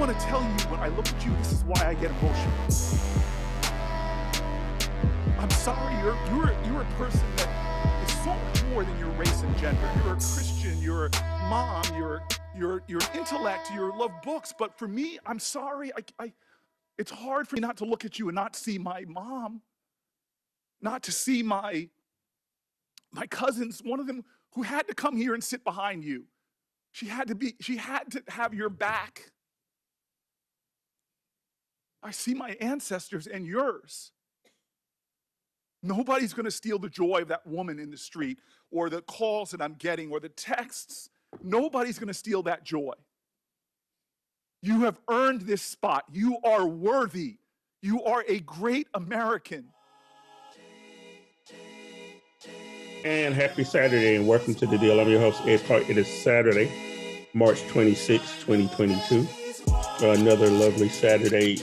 want to tell you, when I look at you, this is why I get emotional. I'm sorry, you're a person that is so much more than your race and gender. You're a Christian, you're a mom, you're intellect, you love books. But for me, I'm sorry, it's hard for me not to look at you and not see my mom, not to see my cousins, one of them who had to come here and sit behind you. She had to have your back. I see my ancestors and yours. Nobody's going to steal the joy of that woman in the street or the calls that I'm getting or the texts. Nobody's going to steal that joy. You have earned this spot. You are worthy. You are a great American. And happy Saturday and welcome to The Deal. I'm your host, Ed Park. It is Saturday, March 26, 2022. Another lovely Saturday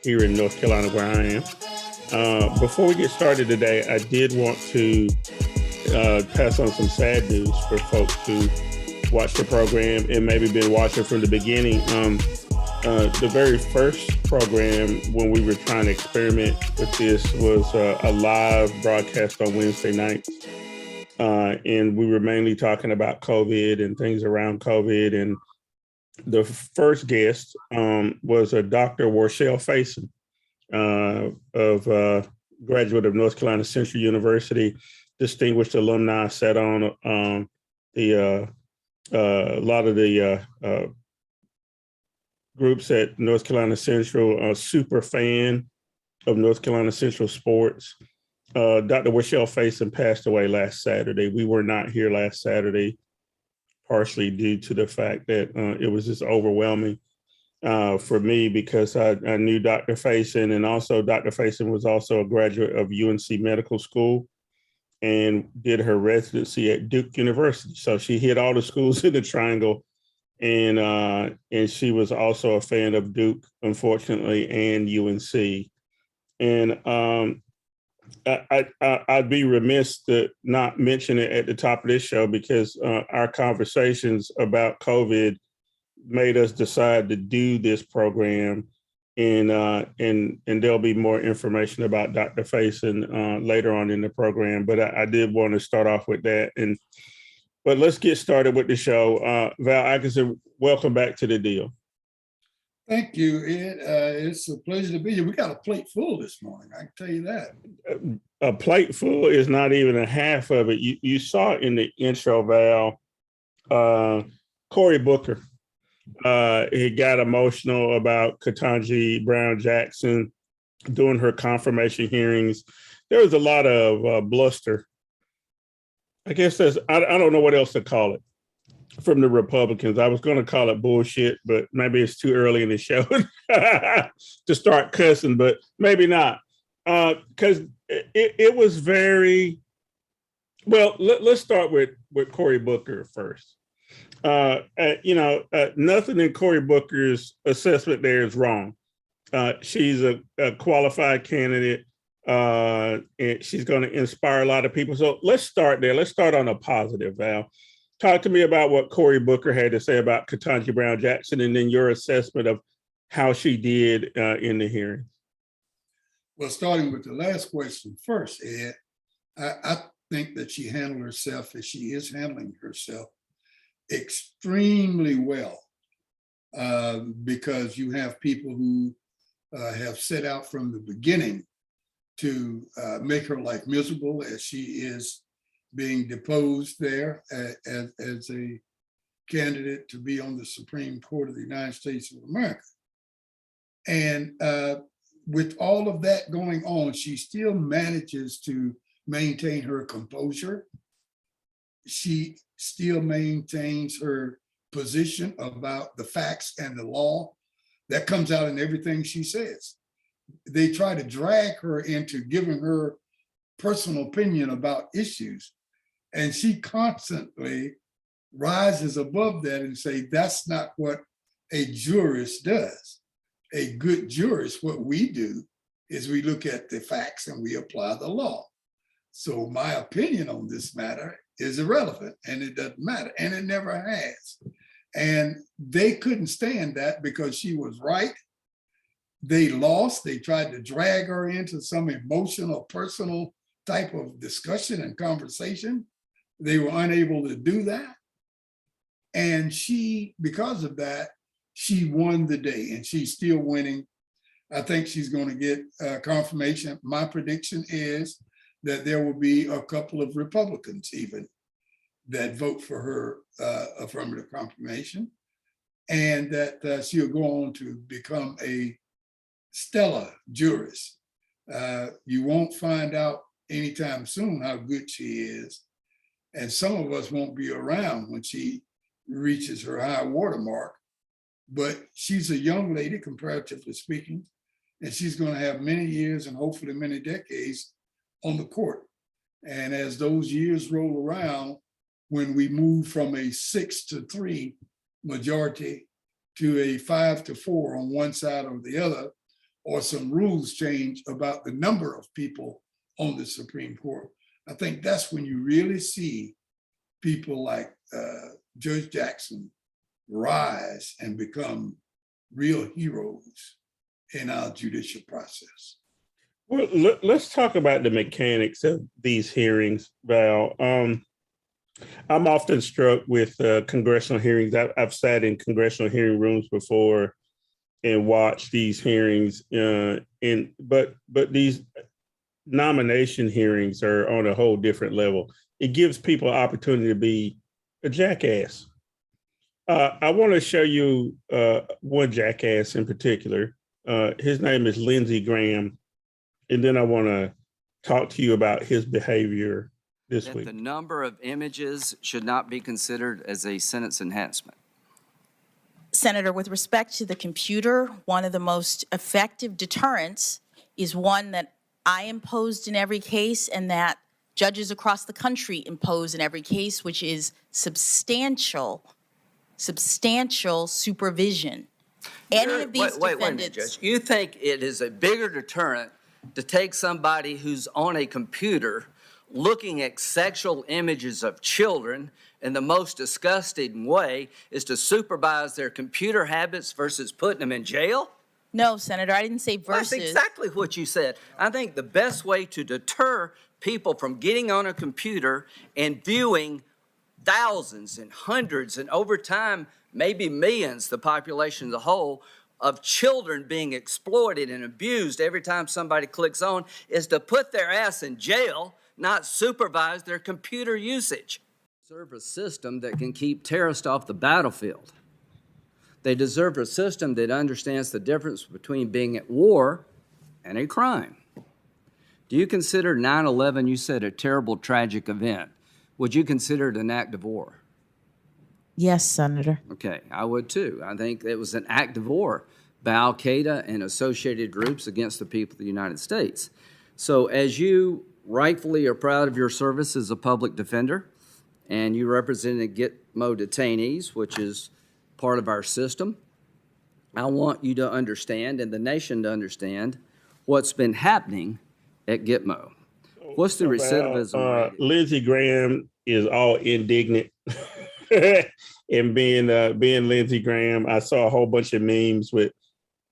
here in North Carolina where I am. Before we get started today, I did want to pass on some sad news for folks who watch the program and maybe been watching from the beginning. The very first program when we were trying to experiment with this was a live broadcast on Wednesday nights. And we were mainly talking about COVID and things around COVID. And the first guest was a Dr. Warshell Faison, graduate of North Carolina Central University, distinguished alumni, sat on a lot of the groups at North Carolina Central, a super fan of North Carolina Central sports. Dr. Warshell Faison passed away last Saturday. We were not here last Saturday, partially due to the fact that it was just overwhelming for me because I knew Dr. Faison, and also Dr. Faison was also a graduate of UNC Medical School and did her residency at Duke University. So she hit all the schools in the triangle, and she was also a fan of Duke, unfortunately, and UNC. And I'd be remiss to not mention it at the top of this show because our conversations about COVID made us decide to do this program, and there'll be more information about Dr. Faison later on in the program. But I did want to start off with that. But let's get started with the show. Val Atkinson, welcome back to The Deal. Thank you, Ed. It's a pleasure to be here. We got a plate full this morning, I can tell you that. A plate full is not even a half of it. You saw it in the intro, Val. Cory Booker. He got emotional about Ketanji Brown Jackson during her confirmation hearings. There was a lot of bluster. I guess I don't know what else to call it from the Republicans. I was going to call it bullshit, but maybe it's too early in the show to start cussing, but maybe not. Because it was very, well, let's start with Cory Booker first. Nothing in Cory Booker's assessment there is wrong. She's a qualified candidate, and she's going to inspire a lot of people. So let's start there. Let's start on a positive, Val. Talk to me about what Cory Booker had to say about Ketanji Brown Jackson, and then your assessment of how she did in the hearing. Well, starting with the last question first, Ed, I think that she handled herself as she is handling herself extremely well, because you have people who have set out from the beginning to make her life miserable as she is being deposed there as a candidate to be on the Supreme Court of the United States of America. And with all of that going on, she still manages to maintain her composure. She still maintains her position about the facts and the law. That comes out in everything she says. They try to drag her into giving her personal opinion about issues, and she constantly rises above that and say, that's not what a jurist does. A good jurist, what we do is we look at the facts and we apply the law. So my opinion on this matter is irrelevant, and it doesn't matter, and it never has. And they couldn't stand that because she was right. They lost. They tried to drag her into some emotional, personal type of discussion and conversation. They were unable to do that. And she, because of that, she won the day, and she's still winning. I think she's going to get confirmation. My prediction is that there will be a couple of Republicans even that vote for her affirmative confirmation, and that she'll go on to become a stellar jurist. You won't find out anytime soon how good she is, and some of us won't be around when she reaches her high water mark, but she's a young lady, comparatively speaking, and she's going to have many years and hopefully many decades on the court. And as those years roll around, when we move from a 6-3 majority to a 5-4 on one side or the other, or some rules change about the number of people on the Supreme Court, I think that's when you really see people like Judge Jackson rise and become real heroes in our judicial process. Well, let's talk about the mechanics of these hearings, Val. I'm often struck with congressional hearings. I've sat in congressional hearing rooms before and watched these hearings. But these nomination hearings are on a whole different level. It gives people an opportunity to be a jackass. I want to show you one jackass in particular. His name is Lindsey Graham. And then I want to talk to you about his behavior this week. The number of images should not be considered as a sentence enhancement. Senator, with respect to the computer, one of the most effective deterrents is one that I imposed in every case and that judges across the country impose in every case, which is substantial supervision. Any of these wait a minute, Judge. You think it is a bigger deterrent to take somebody who's on a computer looking at sexual images of children in the most disgusting way is to supervise their computer habits versus putting them in jail? No, Senator, I didn't say versus. That's exactly what you said. I think the best way to deter people from getting on a computer and viewing thousands and hundreds and over time, maybe millions, the population as a whole, of children being exploited and abused every time somebody clicks on is to put their ass in jail, not supervise their computer usage. Serve a system that can keep terrorists off the battlefield. They deserve a system that understands the difference between being at war and a crime. Do you consider 9/11, you said, a terrible, tragic event? Would you consider it an act of war? Yes, Senator. Okay, I would too. I think it was an act of war by Al-Qaeda and associated groups against the people of the United States. So as you rightfully are proud of your service as a public defender, and you represented Gitmo detainees, which is part of our system, I want you to understand, and the nation to understand, what's been happening at Gitmo. What's the recidivism rate? Lindsey Graham is all indignant and being Lindsey Graham. I saw a whole bunch of memes with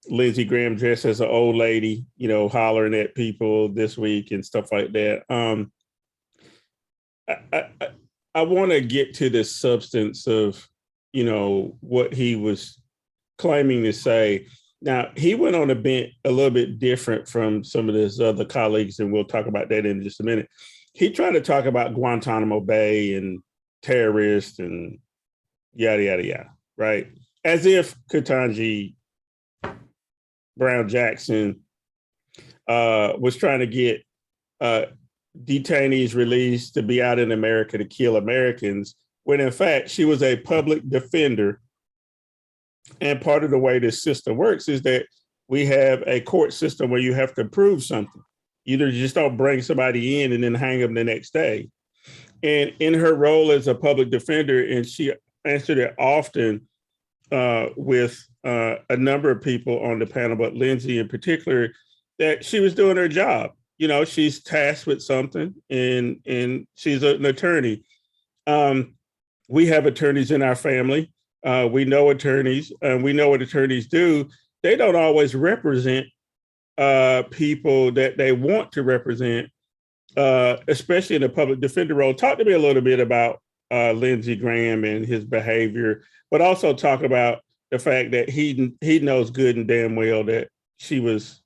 Lindsey Graham dressed as an old lady, hollering at people this week and stuff like that. I want to get to the substance of, what he was claiming to say. Now, he went on a bit a little bit different from some of his other colleagues, and we'll talk about that in just a minute. He tried to talk about Guantanamo Bay and terrorists and yada, yada, yada, right? As if Ketanji Brown Jackson was trying to get detainees released to be out in America to kill Americans, when in fact she was a public defender. And part of the way this system works is that we have a court system where you have to prove something. You just don't bring somebody in and then hang them the next day. And in her role as a public defender, and she answered it often with a number of people on the panel, but Lindsey in particular, that she was doing her job. She's tasked with something, and she's an attorney. We have attorneys in our family. We know attorneys, and we know what attorneys do. They don't always represent people that they want to represent, especially in the public defender role. Talk to me a little bit about Lindsey Graham and his behavior, but also talk about the fact that he knows good and damn well that she was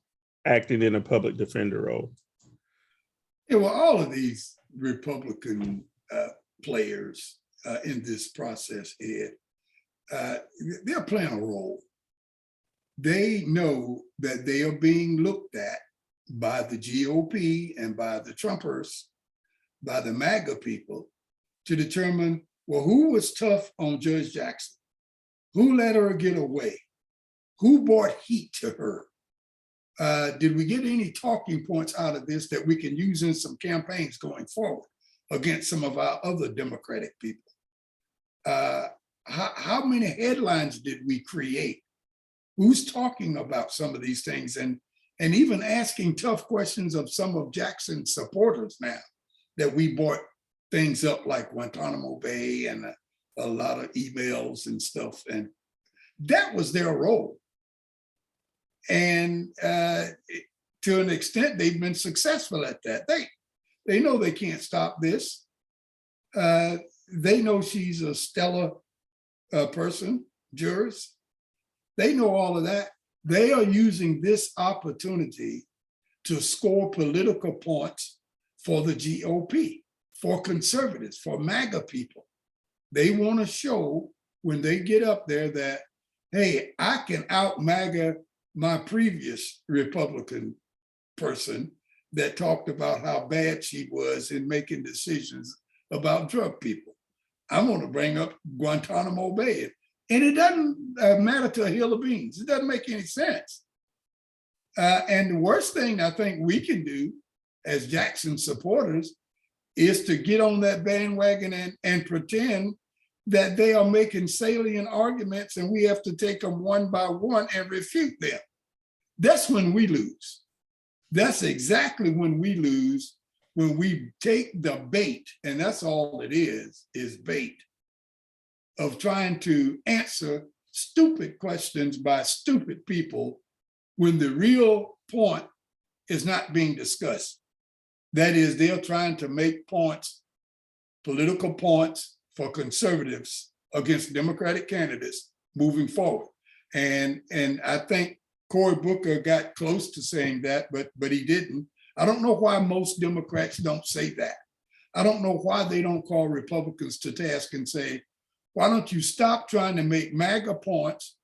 acting in a public defender role. Yeah, well, all of these Republican players in this process, Ed, they're playing a role. They know that they are being looked at by the GOP and by the Trumpers, by the MAGA people, to determine, well, who was tough on Judge Jackson? Who let her get away? Who brought heat to her? Did we get any talking points out of this that we can use in some campaigns going forward against some of our other Democratic people? How many headlines did we create? Who's talking about some of these things, and even asking tough questions of some of Jackson's supporters now that we brought things up like Guantanamo Bay and a lot of emails and stuff, and that was their role. And to an extent, they've been successful at that. They know they can't stop this. They know she's a stellar person, jurist. They know all of that. They are using this opportunity to score political points for the GOP, for conservatives, for MAGA people. They want to show when they get up there that, hey, I can out MAGA my previous Republican person that talked about how bad she was in making decisions about drug people. I'm going to bring up Guantanamo Bay. And it doesn't matter to a hill of beans. It doesn't make any sense. And the worst thing I think we can do as Jackson supporters is to get on that bandwagon and pretend that they are making salient arguments and we have to take them one by one and refute them. That's when we lose. That's exactly when we lose, when we take the bait, and that's all it is bait, of trying to answer stupid questions by stupid people when the real point is not being discussed. That is, they're trying to make points, political points for conservatives against Democratic candidates moving forward. And I think Cory Booker got close to saying that, but he didn't. I don't know why most Democrats don't say that. I don't know why they don't call Republicans to task and say, why don't you stop trying to make MAGA points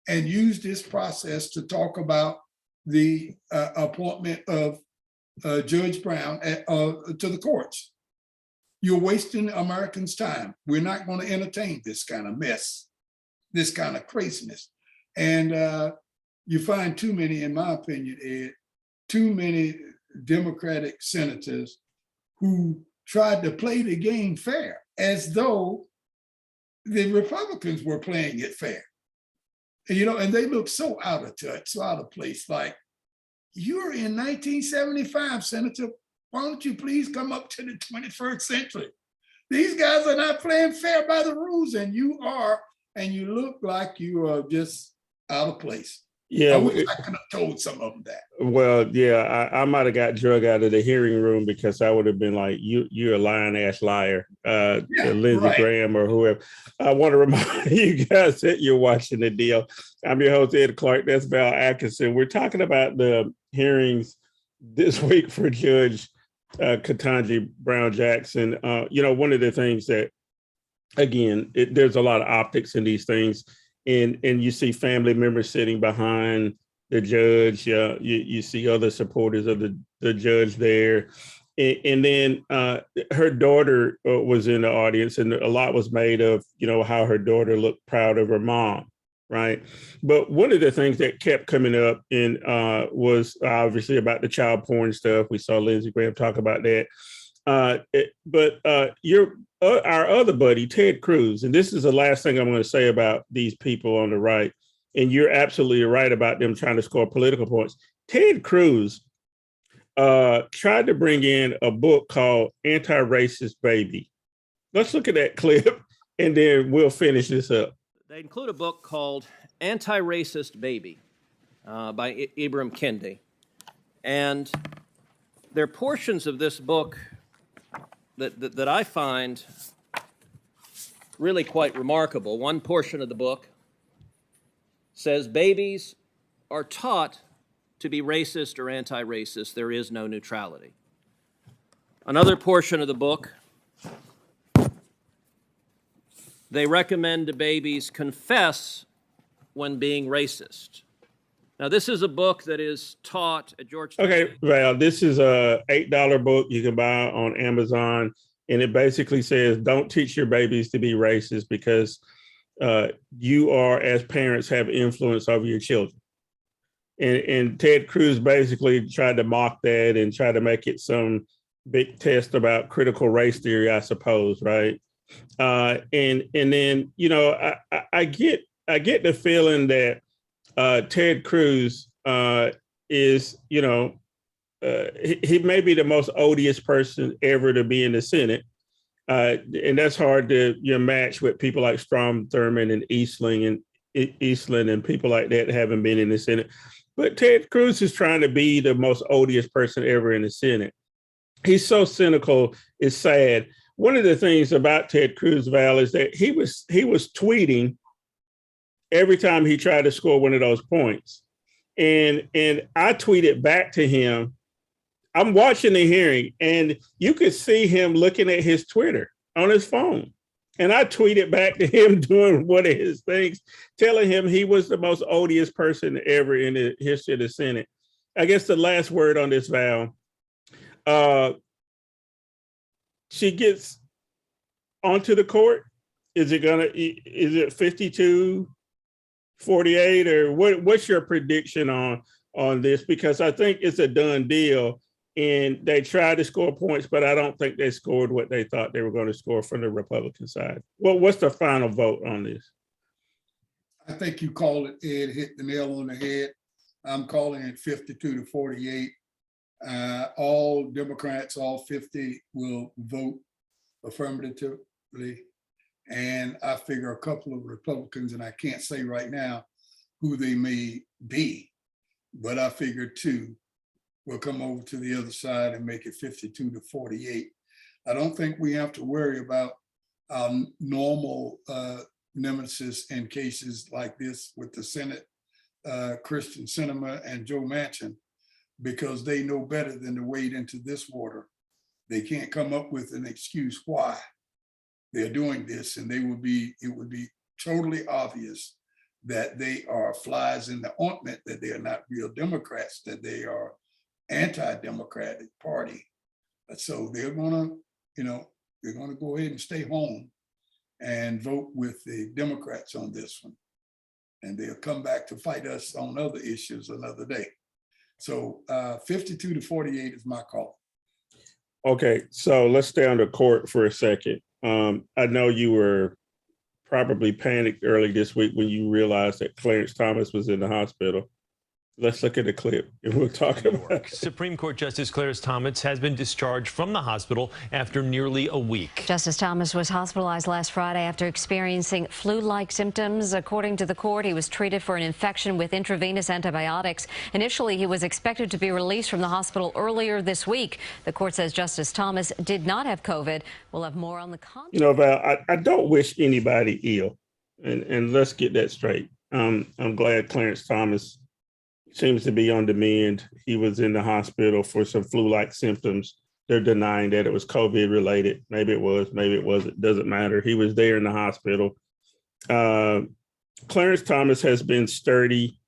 and use this process to talk about the appointment of Judge Brown to the courts? You're wasting Americans' time. We're not going to entertain this kind of mess, this kind of craziness. And you find too many, in my opinion, Ed, too many Democratic senators who tried to play the game fair as though the Republicans were playing it fair. And they look so out of touch, so out of place. Like, you're in 1975, Senator. Why don't you please come up to the 21st century? These guys are not playing fair by the rules, and you are, and you look like you are just out of place. Yeah, I wish I could have told some of them that. Well, yeah, I might have got drug out of the hearing room because I would have been like, you're a lying ass liar, to Lindsey Graham or whoever. I want to remind you guys that you're watching The Deal. I'm your host, Ed Clark. That's Val Atkinson. We're talking about the hearings this week for Judge Ketanji Brown Jackson. One of the things that, again, there's a lot of optics in these things. And you see family members sitting behind the judge. You see other supporters of the judge there. And then her daughter was in the audience, and a lot was made of, how her daughter looked proud of her mom, right? But one of the things that kept coming up was obviously about the child porn stuff. We saw Lindsey Graham talk about that. But our other buddy, Ted Cruz, and this is the last thing I'm going to say about these people on the right, and you're absolutely right about them trying to score political points. Ted Cruz tried to bring in a book called Anti-Racist Baby. Let's look at that clip, and then we'll finish this up. They include a book called Anti-Racist Baby by Ibram Kendi. And there are portions of this book that I find really quite remarkable. One portion of the book says babies are taught to be racist or anti-racist. There is no neutrality. Another portion of the book, they recommend to babies confess when being racist. Now, this is a book that is taught at Georgetown. Okay, Val, this is a $8 book you can buy on Amazon, and it basically says don't teach your babies to be racist because you are, as parents, have influence over your children. And Ted Cruz basically tried to mock that and try to make it some big test about critical race theory, I suppose, right? And then, you know, I get the feeling that Ted Cruz is, you know, he may be the most odious person ever to be in the Senate. And that's hard to match with people like Strom Thurmond and Eastland and people like that haven't been in the Senate. But Ted Cruz is trying to be the most odious person ever in the Senate. He's so cynical, it's sad. One of the things about Ted Cruz, Val, is that he was tweeting every time he tried to score one of those points. And I tweeted back to him, I'm watching the hearing, and you could see him looking at his Twitter on his phone. And I tweeted back to him doing one of his things, telling him he was the most odious person ever in the history of the Senate. I guess the last word on this, Val, she gets onto the court. Is it 52-48, or what's your prediction on this? Because I think it's a done deal. And they tried to score points, but I don't think they scored what they thought they were going to score from the Republican side. Well, what's the final vote on this? I think you called it, Ed, hit the nail on the head. I'm calling it 52-48. All Democrats, all 50, will vote affirmatively. And I figure a couple of Republicans, and I can't say right now who they may be, but I figure 2 will come over to the other side and make it 52-48. I don't think we have to worry about normal nemesis in cases like this with the Senate, Christian Sinema and Joe Manchin, because they know better than to wade into this water. They can't come up with an excuse why they're doing this, and it would be totally obvious that they are flies in the ointment, that they are not real Democrats, that they are anti-democratic party. So they're gonna go ahead and stay home and vote with the Democrats on this one. And they'll come back to fight us on other issues another day. So 52-48 is my call. Okay, so let's stay on the court for a second. I know you were probably panicked early this week when you realized that Clarence Thomas was in the hospital. Let's look at the clip and we'll talk about it. Supreme Court Justice Clarence Thomas has been discharged from the hospital after nearly a week. Justice Thomas was hospitalized last Friday after experiencing flu-like symptoms. According to the court, he was treated for an infection with intravenous antibiotics. Initially, he was expected to be released from the hospital earlier this week. The court says Justice Thomas did not have COVID. We'll have more on the contrary. You know, Val, I don't wish anybody ill, and let's get that straight. I'm glad Clarence Thomas seems to be on the mend. He was in the hospital for some flu-like symptoms. They're denying that it was COVID related. Maybe it was, maybe it wasn't. Doesn't matter. He was there in the hospital. Clarence Thomas has been sturdy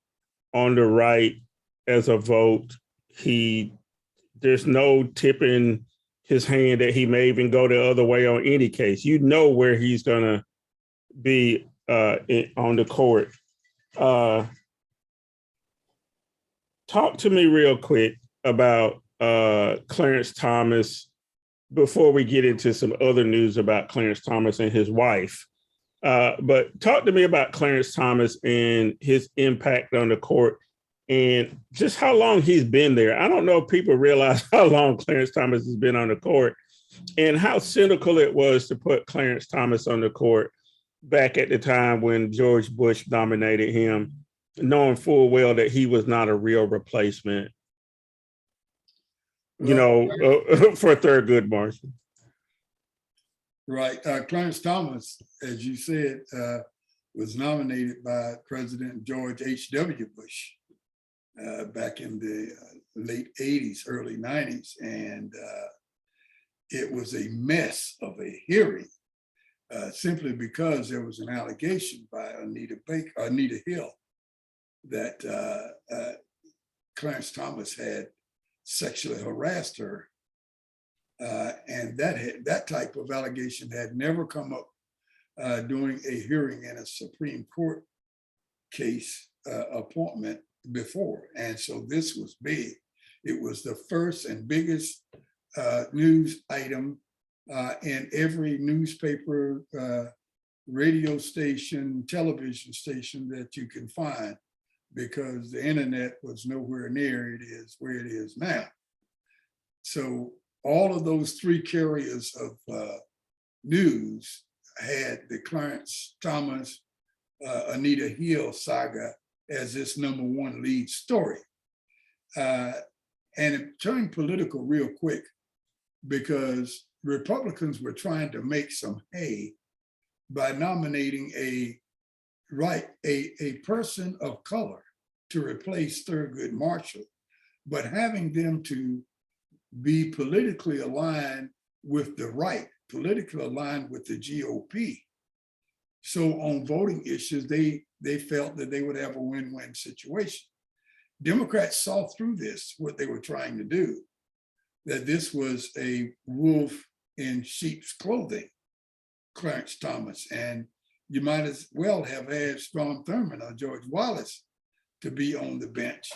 on the right as a vote. There's no tipping his hand that he may even go the other way on any case. You know where he's gonna be on the court. Talk to me real quick about Clarence Thomas before we get into some other news about Clarence Thomas and his wife. But talk to me about Clarence Thomas and his impact on the court and just how long he's been there. I don't know if people realize how long Clarence Thomas has been on the court and how cynical it was to put Clarence Thomas on the court back at the time when George Bush nominated him, knowing full well that he was not a real replacement, for Thurgood Marshall. Right. Clarence Thomas, as you said, was nominated by President George H.W. Bush back in the late 80s, early 90s. And it was a mess of a hearing simply because there was an allegation by Anita Hill that Clarence Thomas had sexually harassed her. And that type of allegation had never come up during a hearing in a Supreme Court case appointment before. And so this was big. It was the first and biggest news item in every newspaper, radio station, television station that you can find, because the internet was nowhere near it is where it is now. So all of those three carriers of news had the Clarence Thomas, Anita Hill saga as this #1 lead story. And it turned political real quick because Republicans were trying to make some hay by nominating a person of color to replace Thurgood Marshall, but having them to be politically aligned with the right, politically aligned with the GOP. So on voting issues, they felt that they would have a win-win situation. Democrats saw through this, what they were trying to do, that this was a wolf in sheep's clothing, Clarence Thomas. And you might as well have had Strom Thurmond or George Wallace to be on the bench,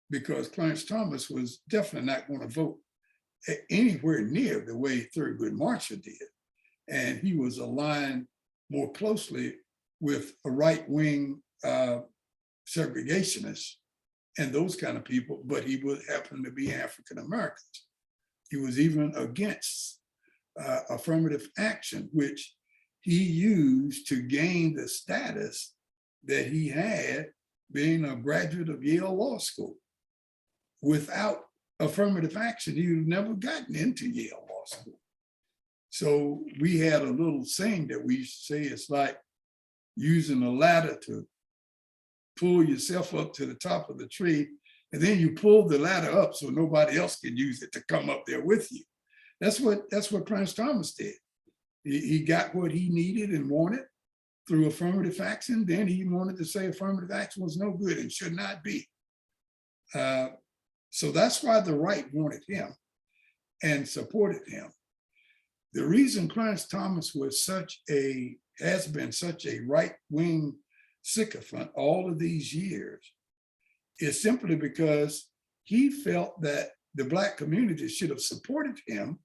because Clarence Thomas was definitely not going to vote anywhere near the way Thurgood Marshall did. And he was aligned more closely with a right-wing segregationist and those kind of people, but he would happen to be African-Americans. He was even against affirmative action, which he used to gain the status that he had being a graduate of Yale Law School. Without affirmative action, he would have never gotten into Yale Law School. So we had a little saying that we used to say, it's like using a ladder to pull yourself up to the top of the tree, and then you pull the ladder up so nobody else can use it to come up there with you. That's what Clarence Thomas did. He got what he needed and wanted through affirmative action. Then he wanted to say affirmative action was no good and should not be. So that's why the right wanted him and supported him. The reason Clarence Thomas was has been such a right-wing sycophant all of these years is simply because he felt that the Black community should have supported him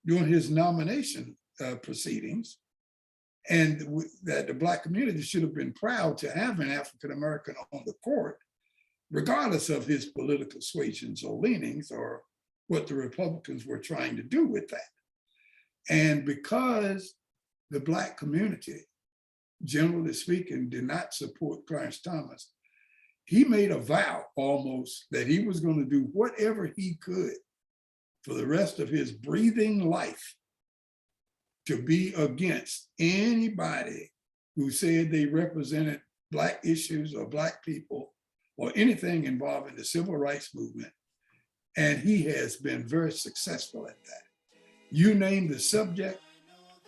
during his nomination proceedings, and that the Black community should have been proud to have an African-American on the court, regardless of his political suasions or leanings or what the Republicans were trying to do with that. And because the Black community, generally speaking, did not support Clarence Thomas, he made a vow almost that he was going to do whatever he could for the rest of his breathing life to be against anybody who said they represented Black issues or Black people or anything involving the civil rights movement. And he has been very successful at that. You name the subject,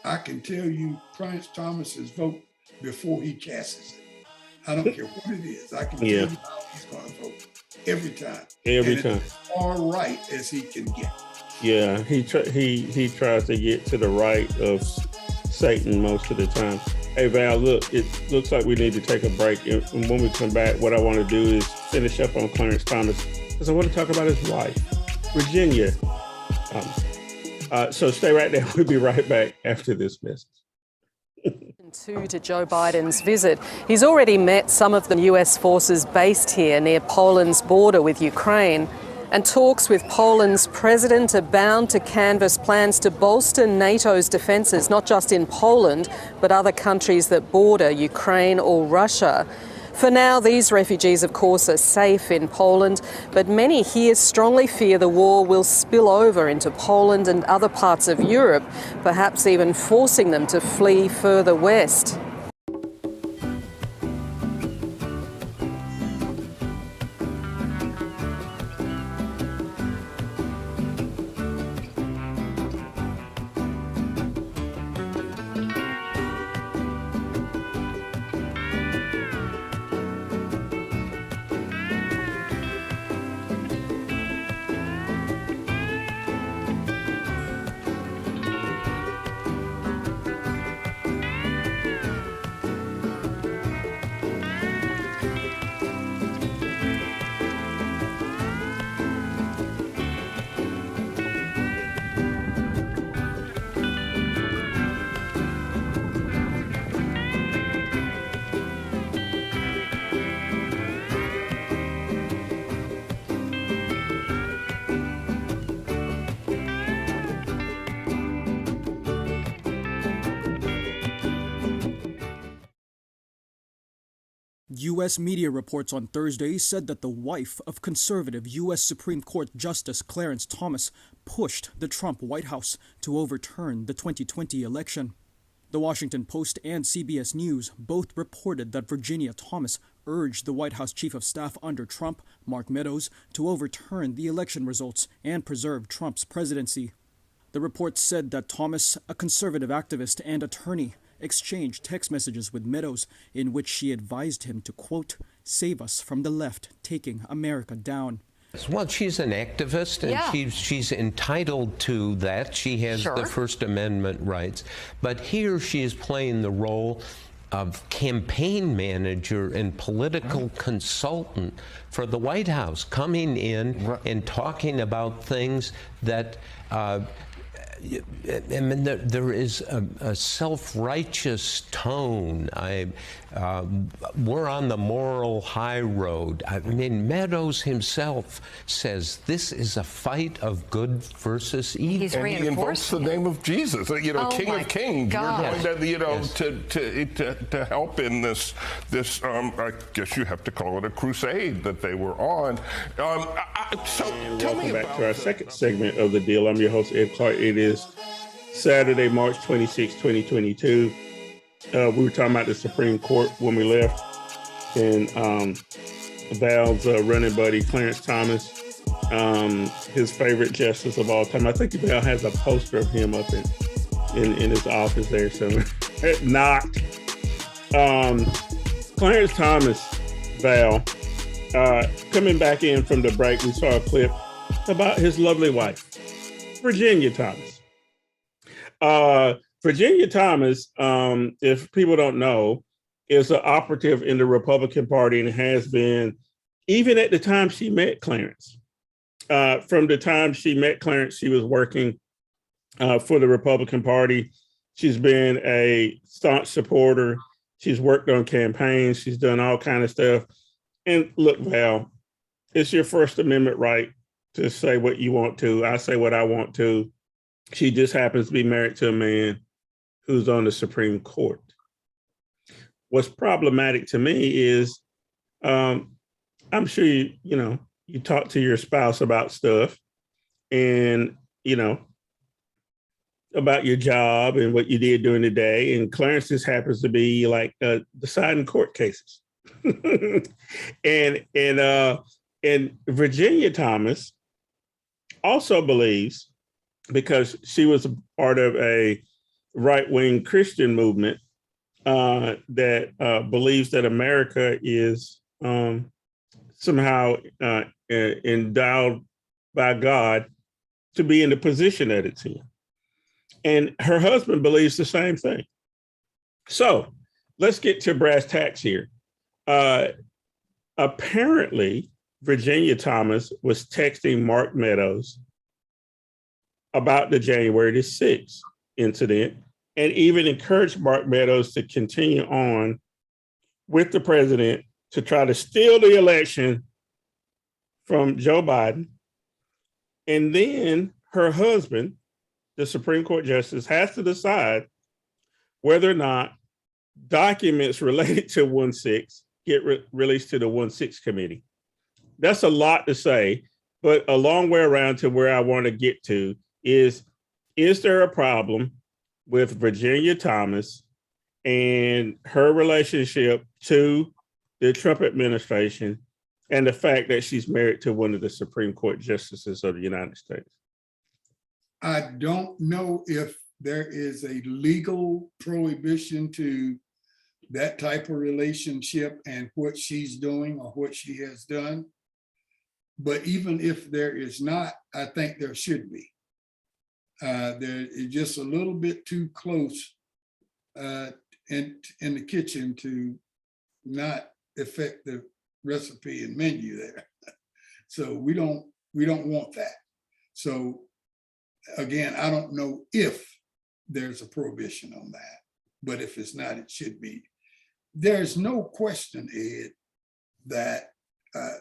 I can tell you Clarence Thomas's vote before he casts it. I don't care what it is. I can tell you how he's going to vote every time. Every time. As far right as he can get. Yeah, he tries to get to the right of Satan most of the time. Hey Val, look, it looks like we need to take a break. And when we come back, what I want to do is finish up on Clarence Thomas, because I want to talk about his wife, Virginia. So stay right there. We'll be right back after this message. To Joe Biden's visit. He's already met some of the US forces based here near Poland's border with Ukraine. And talks with Poland's president are bound to canvass plans to bolster NATO's defences, not just in Poland, but other countries that border Ukraine or Russia. For now, these refugees, of course, are safe in Poland, but many here strongly fear the war will spill over into Poland and other parts of Europe, perhaps even forcing them to flee further west. U.S. media reports on Thursday said that the wife of conservative U.S. Supreme Court Justice Clarence Thomas pushed the Trump White House to overturn the 2020 election. The Washington Post and CBS News both reported that Virginia Thomas urged the White House Chief of Staff under Trump, Mark Meadows, to overturn the election results and preserve Trump's presidency. The report said that Thomas, a conservative activist and attorney, exchanged text messages with Meadows in which she advised him to, quote, save us from the left taking America down. Well, she's an activist, and she's entitled to that. She has the First Amendment rights. But here she is playing the role of campaign manager and political consultant for the White House, coming in and talking about things that I mean, there is a self-righteous tone. We're on the moral high road. I mean, Meadows himself says this is a fight of good versus evil. And he invokes the name of Jesus, King of Kings. God. We're going to, to help in this. I guess you have to call it a crusade that they were on. So tell me back about to our second segment of the deal. I'm your host, Ed Clark. It is Saturday, March 26, 2022. We were talking about the Supreme Court when we left, and Val's running buddy, Clarence Thomas, his favorite justice of all time. I think Val has a poster of him up in his office there. So, not Clarence Thomas, Val, coming back in from the break, we saw a clip about his lovely wife, Virginia Thomas. Virginia Thomas, if people don't know, is an operative in the Republican Party and has been even at the time she met Clarence. From the time she met Clarence, she was working for the Republican Party. She's been a staunch supporter. She's worked on campaigns. She's done all kinds of stuff. And look, Val, it's your First Amendment right to say what you want to. I say what I want to. She just happens to be married to a man who's on the Supreme Court. What's problematic to me is I'm sure you talk to your spouse about stuff and, about your job and what you did during the day. And Clarence just happens to be like deciding court cases. and Virginia Thomas also believes, because she was a part of a right-wing Christian movement that believes that America is somehow endowed by God to be in the position that it's in. And her husband believes the same thing. So let's get to brass tacks here. Apparently, Virginia Thomas was texting Mark Meadows about the January the 6th incident and even encouraged Mark Meadows to continue on with the president to try to steal the election from Joe Biden And then her husband, the Supreme Court justice, has to decide whether or not documents related to 1-6 get released to the 1-6 committee. That's a lot to say, but a long way around to where I want to get to is there a problem with Virginia Thomas and her relationship to the Trump administration and the fact that she's married to one of the Supreme Court justices of the United States? I don't know if there is a legal prohibition to that type of relationship and what she's doing or what she has done. But even if there is not, I think there should be. There is just a little bit too close in the kitchen to not affect the recipe and menu there. So we don't want that. So again, I don't know if there's a prohibition on that, but if it's not, it should be. There's no question, Ed, that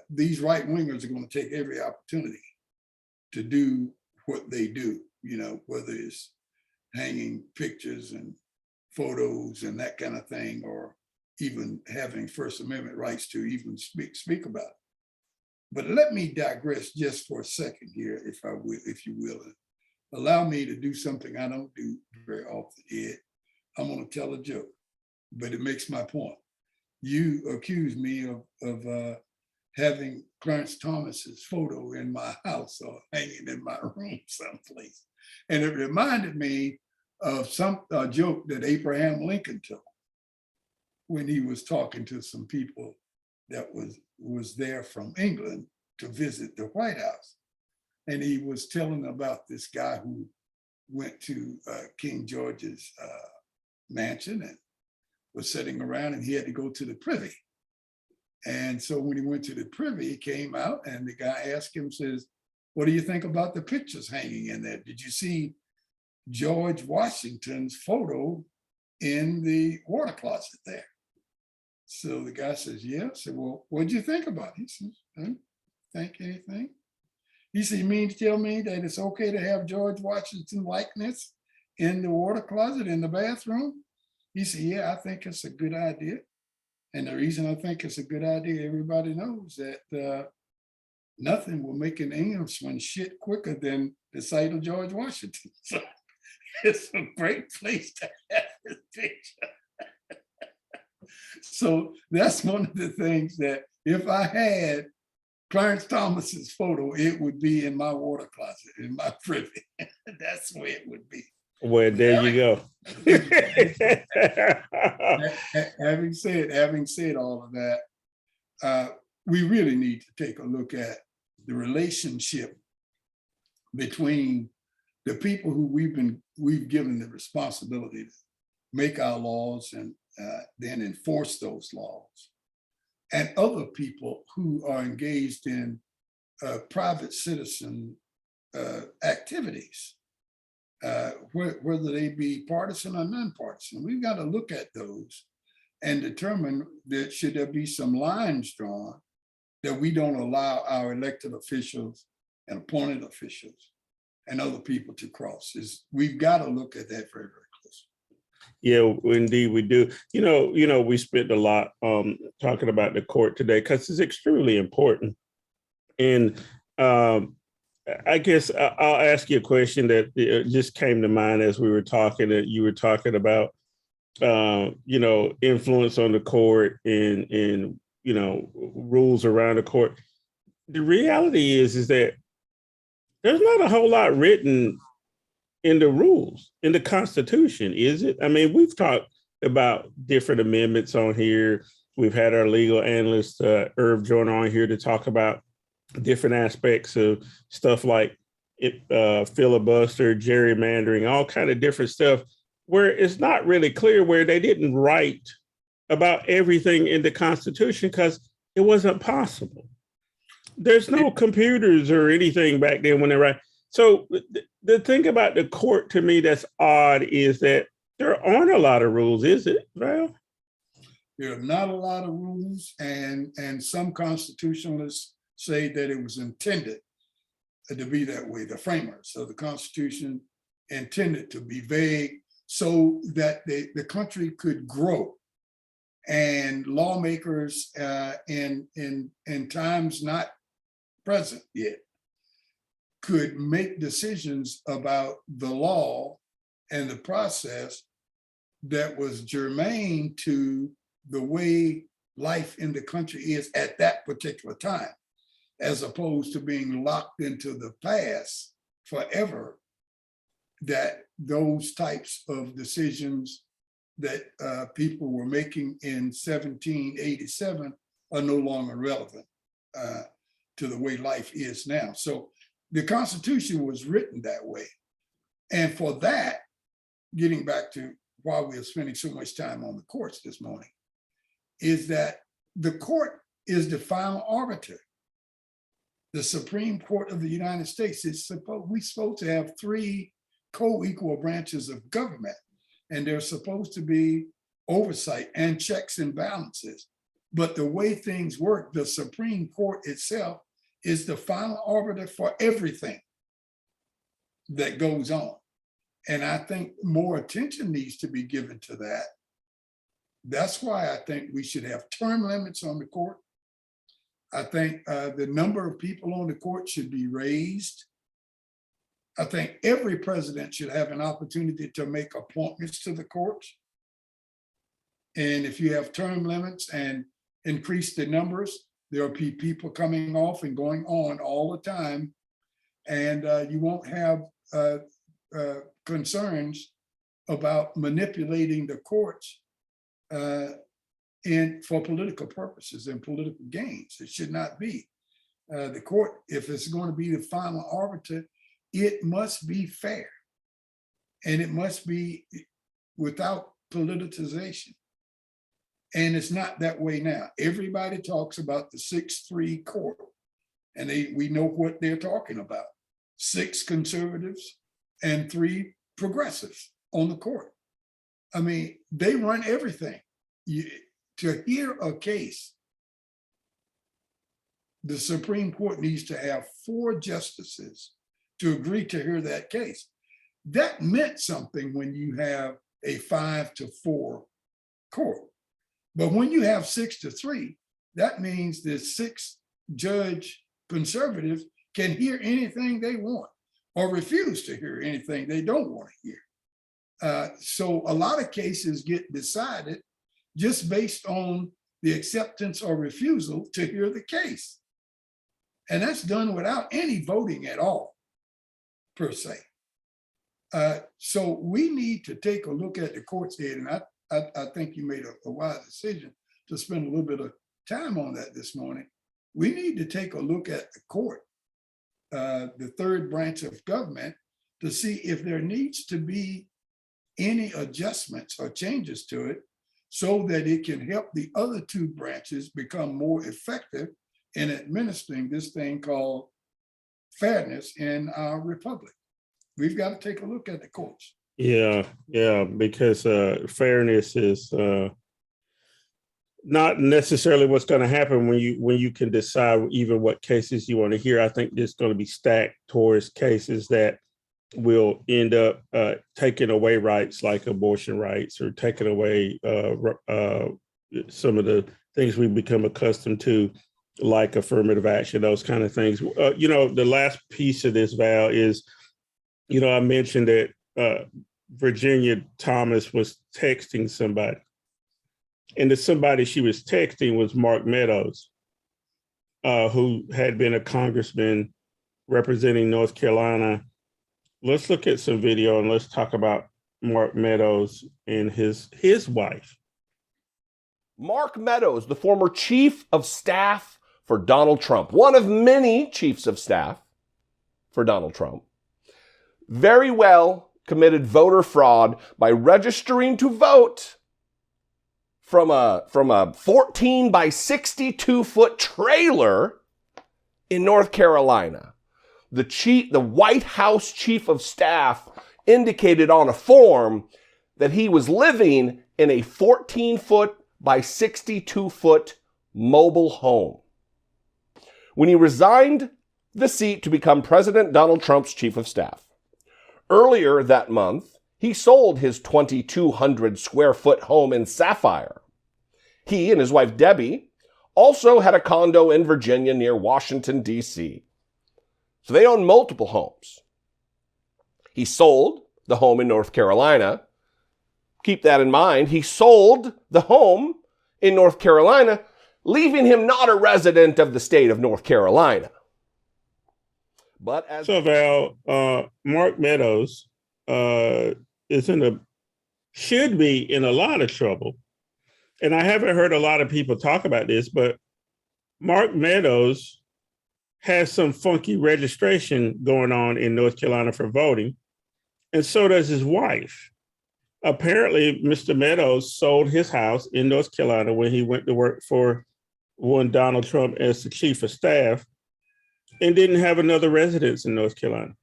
these right wingers are going to take every opportunity to do what they do, you know, whether it's hanging pictures and photos and that kind of thing, or even having First Amendment rights to even speak about it. But let me digress just for a second here, if you will. Allow me to do something I don't do very often, Ed. I'm going to tell a joke, but it makes my point. You accuse me of having Clarence Thomas's photo in my house or hanging in my room someplace. And it reminded me of a joke that Abraham Lincoln told when he was talking to some people that was there from England to visit the White House. And he was telling about this guy who went to King George's mansion and was sitting around, and he had to go to the privy. And so when he went to the privy, he came out and the guy asked him, says, "What do you think about the pictures hanging in there? Did you see George Washington's photo in the water closet there?" So the guy says, "Yeah." I said, "Well, what did you think about it?" He says, "I didn't think anything." He said, "You mean to tell me that it's okay to have George Washington likeness in the water closet in the bathroom?" He said, "Yeah, I think it's a good idea. And the reason I think it's a good idea, everybody knows that nothing will make an Englishman shit quicker than the sight of George Washington. So it's a great place to have this picture." So that's one of the things that if I had Clarence Thomas's photo, it would be in my water closet, in my privy. That's where it would be. Well, there you go. Having said all of that, we really need to take a look at the relationship between the people who we've given the responsibility to make our laws and then enforce those laws, and other people who are engaged in private citizen activities, whether they be partisan or nonpartisan. We've got to look at those and determine that should there be some lines drawn that we don't allow our elected officials and appointed officials and other people to cross. We've got to look at that very, very closely. Yeah, indeed we do. You know, we spent a lot talking about the court today because it's extremely important. And I guess I'll ask you a question that just came to mind as we were talking. That you were talking about, influence on the court and rules around the court. The reality is that there's not a whole lot written in the rules, in the Constitution, is it? I mean, we've talked about different amendments on here. We've had our legal analyst, Irv Joyner, on here to talk about different aspects of stuff like filibuster, gerrymandering, all kind of different stuff, where it's not really clear, where they didn't write about everything in the Constitution because it wasn't possible. There's no computers or anything back then when they write. So the thing about the court to me that's odd is that there aren't a lot of rules, is it, Val? There are not a lot of rules, and some constitutionalists say that it was intended to be that way. The framers of the Constitution intended to be vague so that the country could grow, and lawmakers in times not present yet could make decisions about the law and the process that was germane to the way life in the country is at that particular time, as opposed to being locked into the past forever, that those types of decisions that people were making in 1787 are no longer relevant to the way life is now. So the Constitution was written that way. And for that, getting back to why we are spending so much time on the courts this morning, is that the court is the final arbiter. The Supreme Court of the United States we're supposed to have 3 co-equal branches of government, and there's supposed to be oversight and checks and balances. But the way things work, the Supreme Court itself is the final arbiter for everything that goes on. And I think more attention needs to be given to that. That's why I think we should have term limits on the court. I think the number of people on the court should be raised. I think every president should have an opportunity to make appointments to the courts. And if you have term limits and increase the numbers, there will be people coming off and going on all the time. And you won't have concerns about manipulating the courts for political purposes and political gains. It should not be. The court, if it's going to be the final arbiter, it must be fair, and it must be without politicization. And it's not that way now. Everybody talks about the 6-3 court, and we know what they're talking about. 6 conservatives and 3 progressives on the court. I mean, they run everything. To hear a case, the Supreme Court needs to have 4 justices to agree to hear that case. That meant something when you have a 5-4 court. But when you have 6-3, that means the 6 judge conservatives can hear anything they want or refuse to hear anything they don't want to hear. So a lot of cases get decided just based on the acceptance or refusal to hear the case. And that's done without any voting at all, per se. So we need to take a look at the court's head, and I think you made a wise decision to spend a little bit of time on that this morning. We need to take a look at the court, the 3rd branch of government, to see if there needs to be any adjustments or changes to it so that it can help the other 2 branches become more effective in administering this thing called fairness in our republic. We've got to take a look at the courts. Yeah, because fairness is not necessarily what's going to happen when you can decide even what cases you want to hear. I think there's going to be stacked towards cases that will end up taking away rights like abortion rights, or taking away some of the things we've become accustomed to, like affirmative action, those kind of things. The last piece of this, Val, is, I mentioned that Virginia Thomas was texting somebody, and the somebody she was texting was Mark Meadows, who had been a congressman representing North Carolina. Let's look at some video and let's talk about Mark Meadows and his wife. Mark Meadows, the former chief of staff for Donald Trump, one of many chiefs of staff for Donald Trump, very well committed voter fraud by registering to vote from a 14 by 62 foot trailer in North Carolina. The White House chief of staff indicated on a form that he was living in a 14 foot by 62 foot mobile home. When he resigned the seat to become President Donald Trump's chief of staff. Earlier that month, he sold his 2,200 square foot home in Sapphire. He and his wife Debbie also had a condo in Virginia near Washington, D.C. So they own multiple homes. He sold the home in North Carolina. Keep that in mind. He sold the home in North Carolina, leaving him not a resident of the state of North Carolina. But as so Val, Mark Meadows should be in a lot of trouble. And I haven't heard a lot of people talk about this, but Mark Meadows has some funky registration going on in North Carolina for voting. And so does his wife. Apparently, Mr. Meadows sold his house in North Carolina when he went to work for Donald Trump as the chief of staff and didn't have another residence in North Carolina.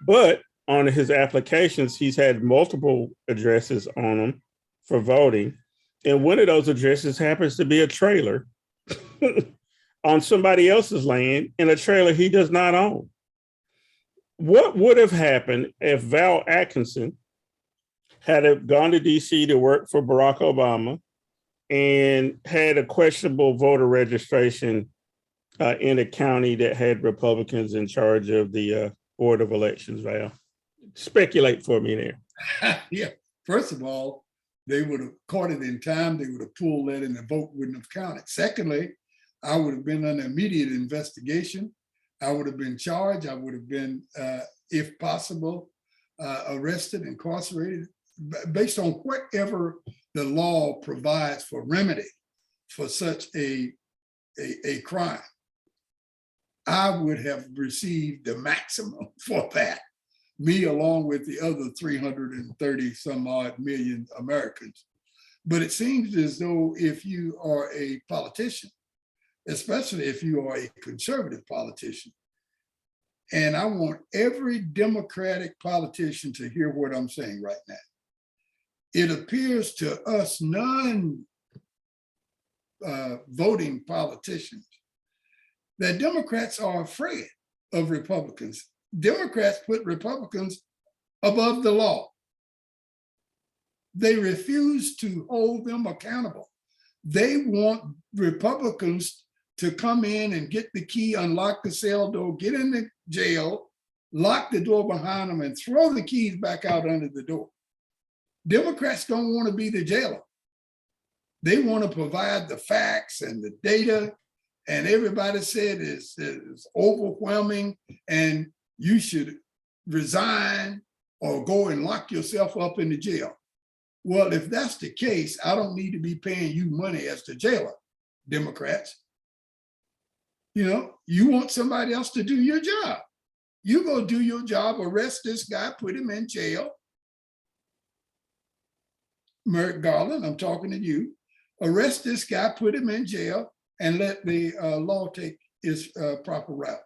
But on his applications, he's had multiple addresses on them for voting. And one of those addresses happens to be a trailer on somebody else's land in a trailer he does not own. What would have happened if Val Atkinson had gone to DC to work for Barack Obama and had a questionable voter registration in a county that had Republicans in charge of the Board of Elections, Val? Speculate for me there. Yeah, first of all, they would have caught it in time. They would have pulled that and the vote wouldn't have counted. Secondly, I would have been under immediate investigation. I would have been charged. I would have been, if possible, arrested, incarcerated, based on whatever the law provides for remedy for such a crime. I would have received the maximum for that. Me, along with the other 330 some odd million Americans. But it seems as though if you are a politician, especially if you are a conservative politician, and I want every Democratic politician to hear what I'm saying right now. It appears to us non-voting politicians that Democrats are afraid of Republicans. Democrats put Republicans above the law. They refuse to hold them accountable. They want Republicans to come in and get the key, unlock the cell door, get in the jail, lock the door behind them, and throw the keys back out under the door. Democrats don't want to be the jailer. They want to provide the facts and the data, and everybody said it's overwhelming, and you should resign or go and lock yourself up in the jail. Well, if that's the case, I don't need to be paying you money as the jailer, Democrats. You know, you want somebody else to do your job. You go do your job, arrest this guy, put him in jail. Merrick Garland, I'm talking to you. Arrest this guy, put him in jail, and let the law take its proper route.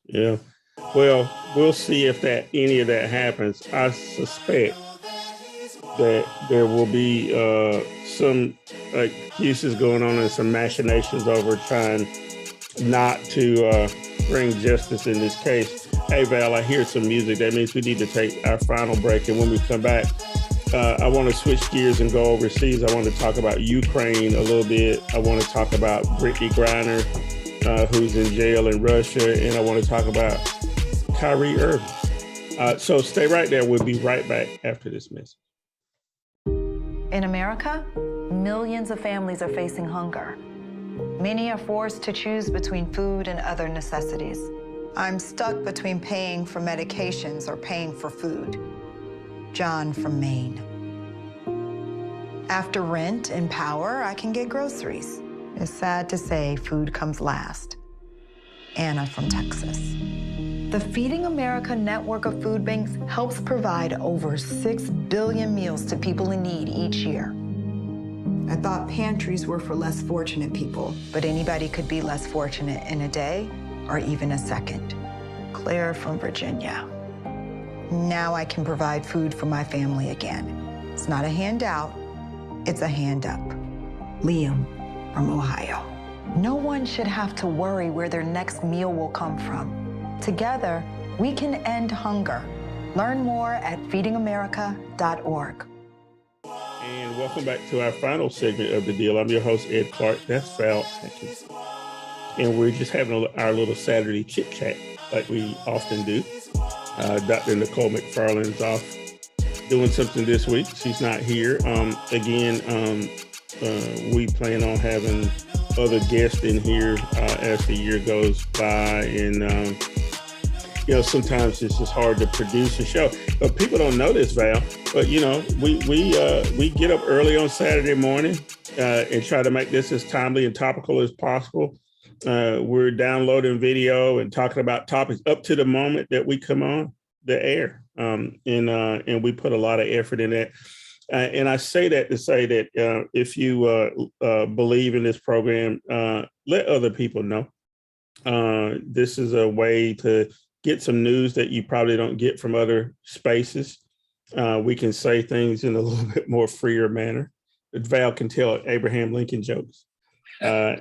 Yeah. Well, we'll see if any of that happens. I suspect that there will be some excuses going on and some machinations over trying not to bring justice in this case. Hey, Val, I hear some music. That means we need to take our final break. And when we come back, I want to switch gears and go overseas. I want to talk about Ukraine a little bit. I want to talk about Britney Griener, who's in jail in Russia. And I want to talk about Kyrie Irving. So stay right there. We'll be right back after this message. In America, millions of families are facing hunger. Many are forced to choose between food and other necessities. I'm stuck between paying for medications or paying for food. John from Maine. After rent and power, I can get groceries. It's sad to say food comes last. Anna from Texas. The Feeding America network of food banks helps provide over 6 billion meals to people in need each year. I thought pantries were for less fortunate people, but anybody could be less fortunate in a day or even a second. Claire from Virginia. Now I can provide food for my family again. It's not a handout, it's a hand up. Liam from Ohio. No one should have to worry where their next meal will come from. Together, we can end hunger. Learn more at feedingamerica.org. And welcome back to our final segment of the deal. I'm your host, Ed Clark. That's Val Atkinson. And we're just having our little Saturday chit chat like we often do. Dr. Nicole McFarland's off doing something this week. She's not here. We plan on having other guests in here as the year goes by. And, sometimes it's just hard to produce a show. But people don't know this, Val. But, we get up early on Saturday morning and try to make this as timely and topical as possible. We're downloading video and talking about topics up to the moment that we come on the air. And we put a lot of effort in that. And I say that to say that if you believe in this program, let other people know. This is a way to get some news that you probably don't get from other spaces. We can say things in a little bit more freer manner. Val can tell Abraham Lincoln jokes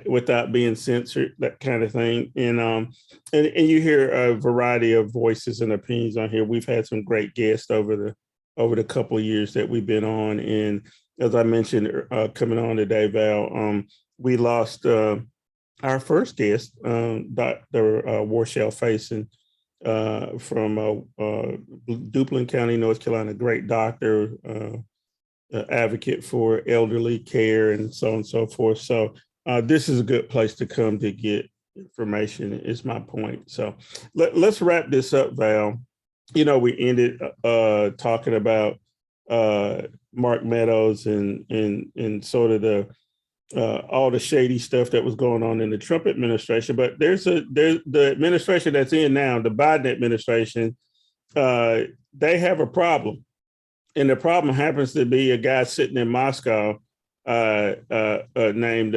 without being censored, that kind of thing. And you hear a variety of voices and opinions on here. We've had some great guests over the couple of years that we've been on. And as I mentioned, coming on today, Val, we lost our first guest, Dr. Warshell Faison, from Duplin County, North Carolina, great doctor, advocate for elderly care and so on and so forth. So this is a good place to come to get information, is my point. So let's wrap this up, Val. We ended talking about Mark Meadows and sort of the all the shady stuff that was going on in the Trump administration. But there's the administration that's in now, the Biden administration, they have a problem. And the problem happens to be a guy sitting in Moscow named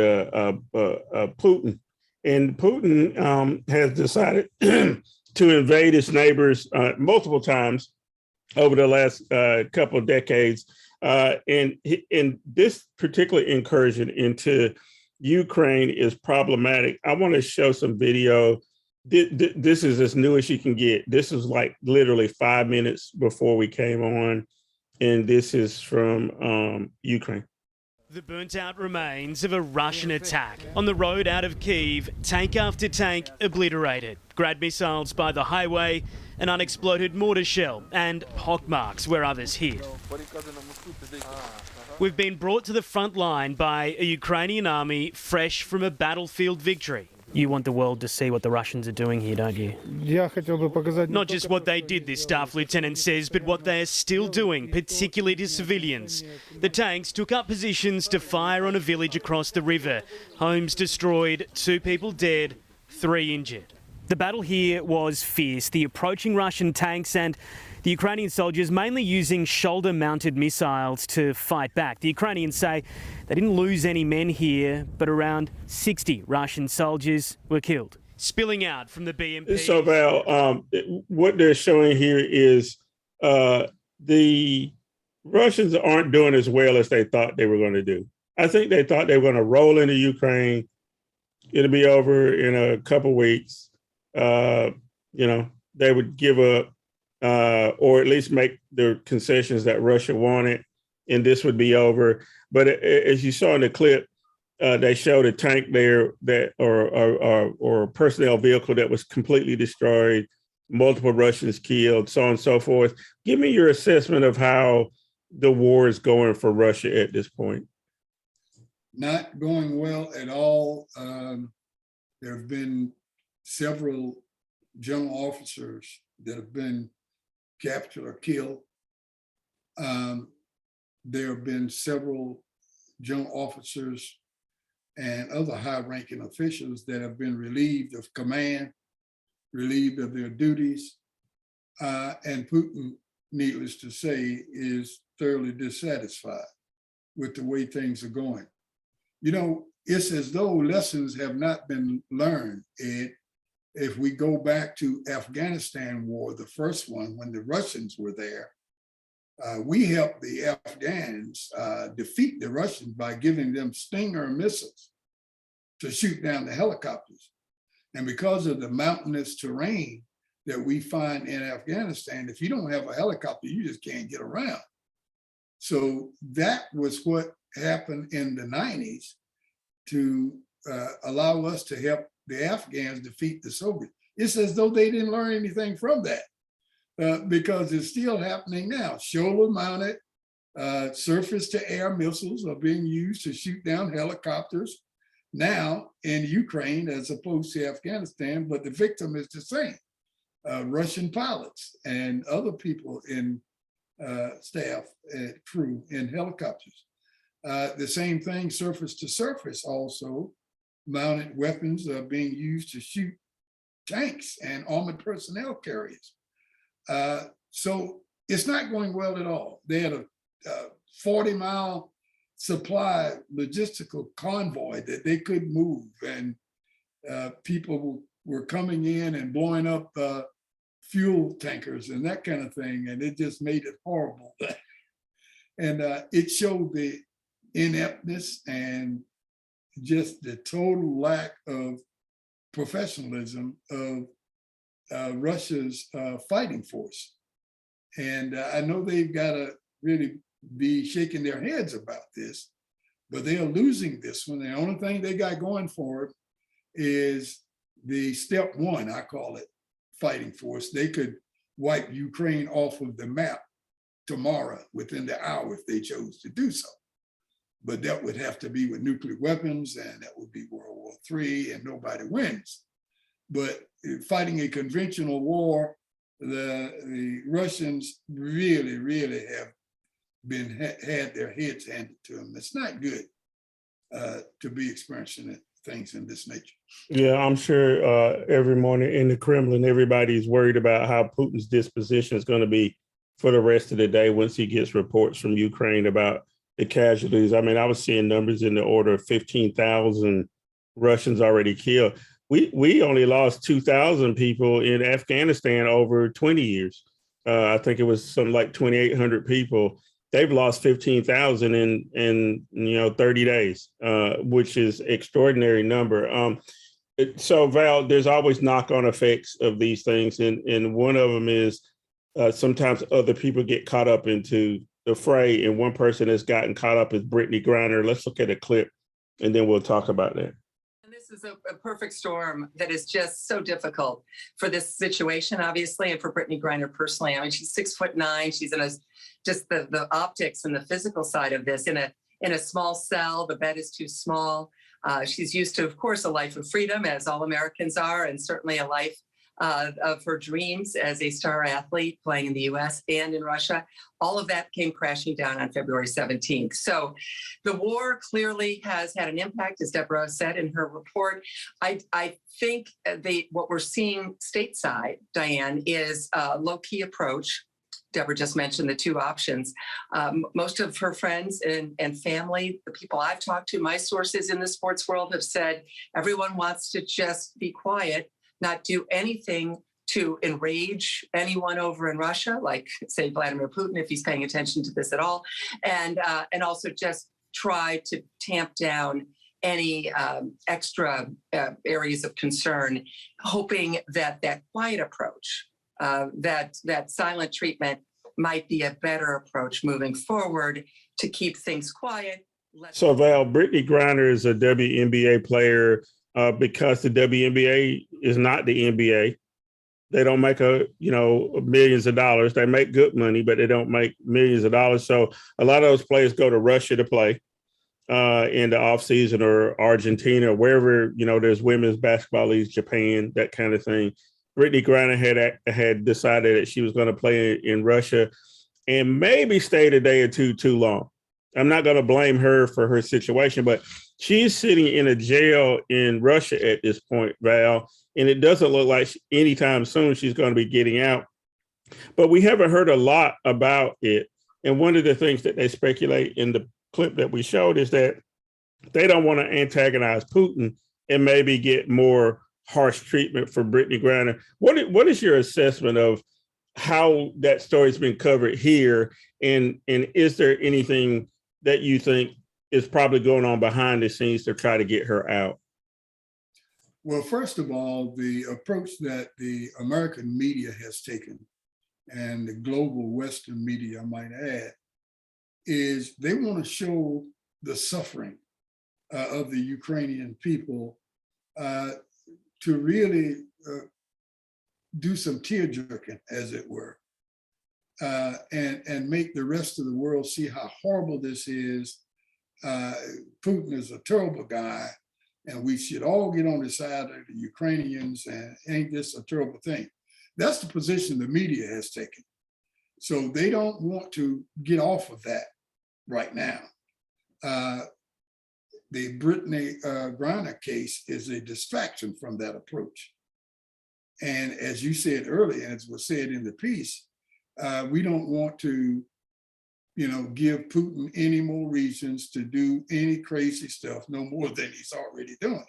Putin. And Putin has decided to invade his neighbors multiple times over the last couple of decades. And this particular incursion into Ukraine is problematic. I want to show some video. This is as new as you can get. This is like literally 5 minutes before we came on. And this is from Ukraine. The burnt-out remains of a Russian attack. On the road out of Kyiv, tank after tank obliterated. Grad missiles by the highway, an unexploded mortar shell, and pockmarks where others hit. We've been brought to the front line by a Ukrainian army fresh from a battlefield victory. You want the world to see what the Russians are doing here, don't you? Not just what they did, this staff lieutenant says, but what they are still doing, particularly to civilians. The tanks took up positions to fire on a village across the river. Homes destroyed, 2 people dead, 3 injured. The battle here was fierce. The approaching Russian tanks and the Ukrainian soldiers mainly using shoulder-mounted missiles to fight back. The Ukrainians say they didn't lose any men here, but around 60 Russian soldiers were killed. Spilling out from the BMP. So, Val, what they're showing here is the Russians aren't doing as well as they thought they were going to do. I think they thought they were going to roll into Ukraine. It'll be over in a couple weeks. They would give up. Or at least make the concessions that Russia wanted, and this would be over. But as you saw in the clip, they showed a tank there that, or a personnel vehicle that was completely destroyed, multiple Russians killed, so on and so forth. Give me your assessment of how the war is going for Russia at this point. Not going well at all. There have been several general officers that have been captured or killed. There have been several general officers and other high-ranking officials that have been relieved of command, relieved of their duties. And Putin, needless to say, is thoroughly dissatisfied with the way things are going. It's as though lessons have not been learned, Ed. If we go back to Afghanistan war, the first one, when the Russians were there, we helped the Afghans defeat the Russians by giving them Stinger missiles. to shoot down the helicopters. And because of the mountainous terrain that we find in Afghanistan, if you don't have a helicopter, you just can't get around. So that was what happened in the 90s to allow us to help the Afghans defeat the Soviets. It's as though they didn't learn anything from that because it's still happening now. Shoulder mounted surface to air missiles are being used to shoot down helicopters now in Ukraine as opposed to Afghanistan, but the victim is the same. Russian pilots and other people in staff, crew in helicopters. The same thing, surface to surface also, mounted weapons are being used to shoot tanks and armored personnel carriers. So it's not going well at all. They had a 40-mile supply logistical convoy that they couldn't move, and people were coming in and blowing up fuel tankers and that kind of thing, and it just made it horrible. And it showed the ineptness and just the total lack of professionalism of Russia's fighting force. And I know they've got to really be shaking their heads about this, but they are losing this one. The only thing they got going for it is the step one, I call it, fighting force. They could wipe Ukraine off of the map tomorrow within the hour if they chose to do so. But that would have to be with nuclear weapons, and that would be World War III, and nobody wins. But fighting a conventional war, the Russians really, really have had their heads handed to them. It's not good to be experiencing things in this nature. Yeah, I'm sure every morning in the Kremlin, everybody's worried about how Putin's disposition is going to be for the rest of the day once he gets reports from Ukraine about the casualties. I mean, I was seeing numbers in the order of 15,000 Russians already killed. We only lost 2,000 people in Afghanistan over 20 years. I think it was something like 2,800 people. They've lost 15,000 in 30 days, which is extraordinary number. So Val, there's always knock-on effects of these things, and one of them is sometimes other people get caught up into the fray, and one person that's gotten caught up is Britney Griener. Let's look at a clip, and then we'll talk about that. This is a perfect storm that is just so difficult for this situation, obviously, and for Britney Griener personally. I mean, she's 6'9". She's in just the optics and the physical side of this in a small cell. The bed is too small. She's used to, of course, a life of freedom, as all Americans are, and certainly a life of her dreams as a star athlete playing in the U.S. and in Russia. All of that came crashing down on February 17th. So the war clearly has had an impact, as Deborah said in her report. I think what we're seeing stateside, Diane, is a low-key approach. Deborah just mentioned the two options. Most of her friends and family, the people I've talked to, my sources in the sports world have said everyone wants to just be quiet, not do anything to enrage anyone over in Russia, like, say, Vladimir Putin, if he's paying attention to this at all, and also just try to tamp down any extra areas of concern, hoping that quiet approach, that silent treatment might be a better approach moving forward to keep things quiet. So Val, Britney Griener is a WNBA player because the WNBA is not the NBA. They don't make millions of dollars. They make good money, but they don't make millions of dollars. So a lot of those players go to Russia to play in the off season, or Argentina, or wherever, there's women's basketball leagues, Japan, that kind of thing. Britney Griener had decided that she was going to play in Russia and maybe stayed a day or two too long. I'm not going to blame her for her situation, but she's sitting in a jail in Russia at this point, Val, and it doesn't look like anytime soon she's going to be getting out. But we haven't heard a lot about it. And one of the things that they speculate in the clip that we showed is that they don't want to antagonize Putin and maybe get more harsh treatment for Britney Griener. What is your assessment of how that story's been covered here? And is there anything that you think is probably going on behind the scenes to try to get her out? Well, first of all, the approach that the American media has taken, and the global Western media, I might add, is they want to show the suffering of the Ukrainian people to really do some tear jerking, as it were, and make the rest of the world see how horrible this is. Putin is a terrible guy, and we should all get on the side of the Ukrainians, and ain't this a terrible thing? That's the position the media has taken. So they don't want to get off of that right now. The Britney Griener case is a distraction from that approach. And as you said earlier, and as was said in the piece, we don't want to, give Putin any more reasons to do any crazy stuff, no more than he's already doing.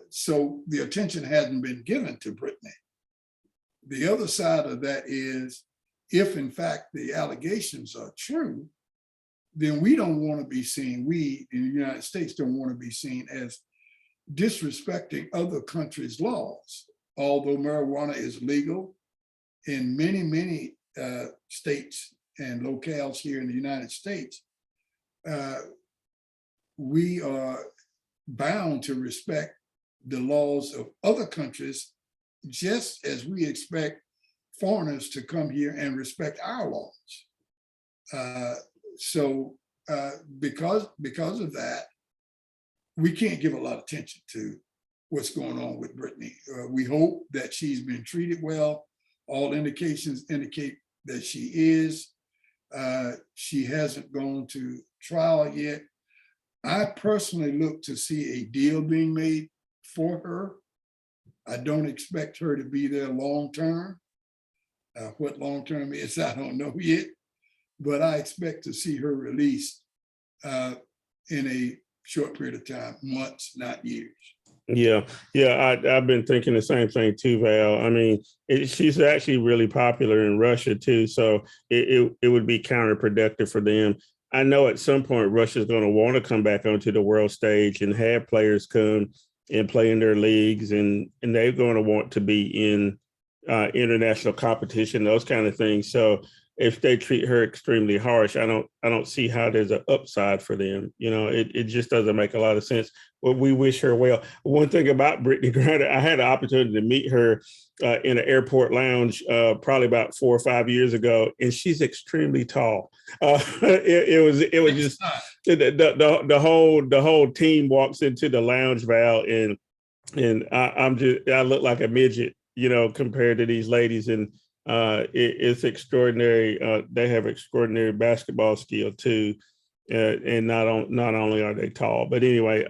So the attention hasn't been given to Britney. The other side of that is, if in fact the allegations are true, then we don't want to be seen, we in the United States don't want to be seen as disrespecting other countries' laws. Although marijuana is legal in many, many states and locales here in the United States, we are bound to respect the laws of other countries, just as we expect foreigners to come here and respect our laws. So because of that, we can't give a lot of attention to what's going on with Britney. We hope that she's been treated well. All indications indicate that she is. She hasn't gone to trial yet. I personally look to see a deal being made for her. I don't expect her to be there long term. What long term is, I don't know yet, but I expect to see her released in a short period of time, months, not years. Yeah, I've been thinking the same thing too, Val. I mean, she's actually really popular in Russia too, so it would be counterproductive for them. I know at some point Russia's going to want to come back onto the world stage and have players come and play in their leagues, and they're going to want to be in international competition, those kind of things. So if they treat her extremely harsh, I don't see how there's an upside for them. It just doesn't make a lot of sense. But we wish her well. One thing about Britney Griener, I had the opportunity to meet her in an airport lounge probably about 4 or 5 years ago, and she's extremely tall. It was just the whole team walks into the lounge, Val, and I look like a midget, compared to these ladies, and it's extraordinary. They have extraordinary basketball skill too, and not only are they tall, but anyway.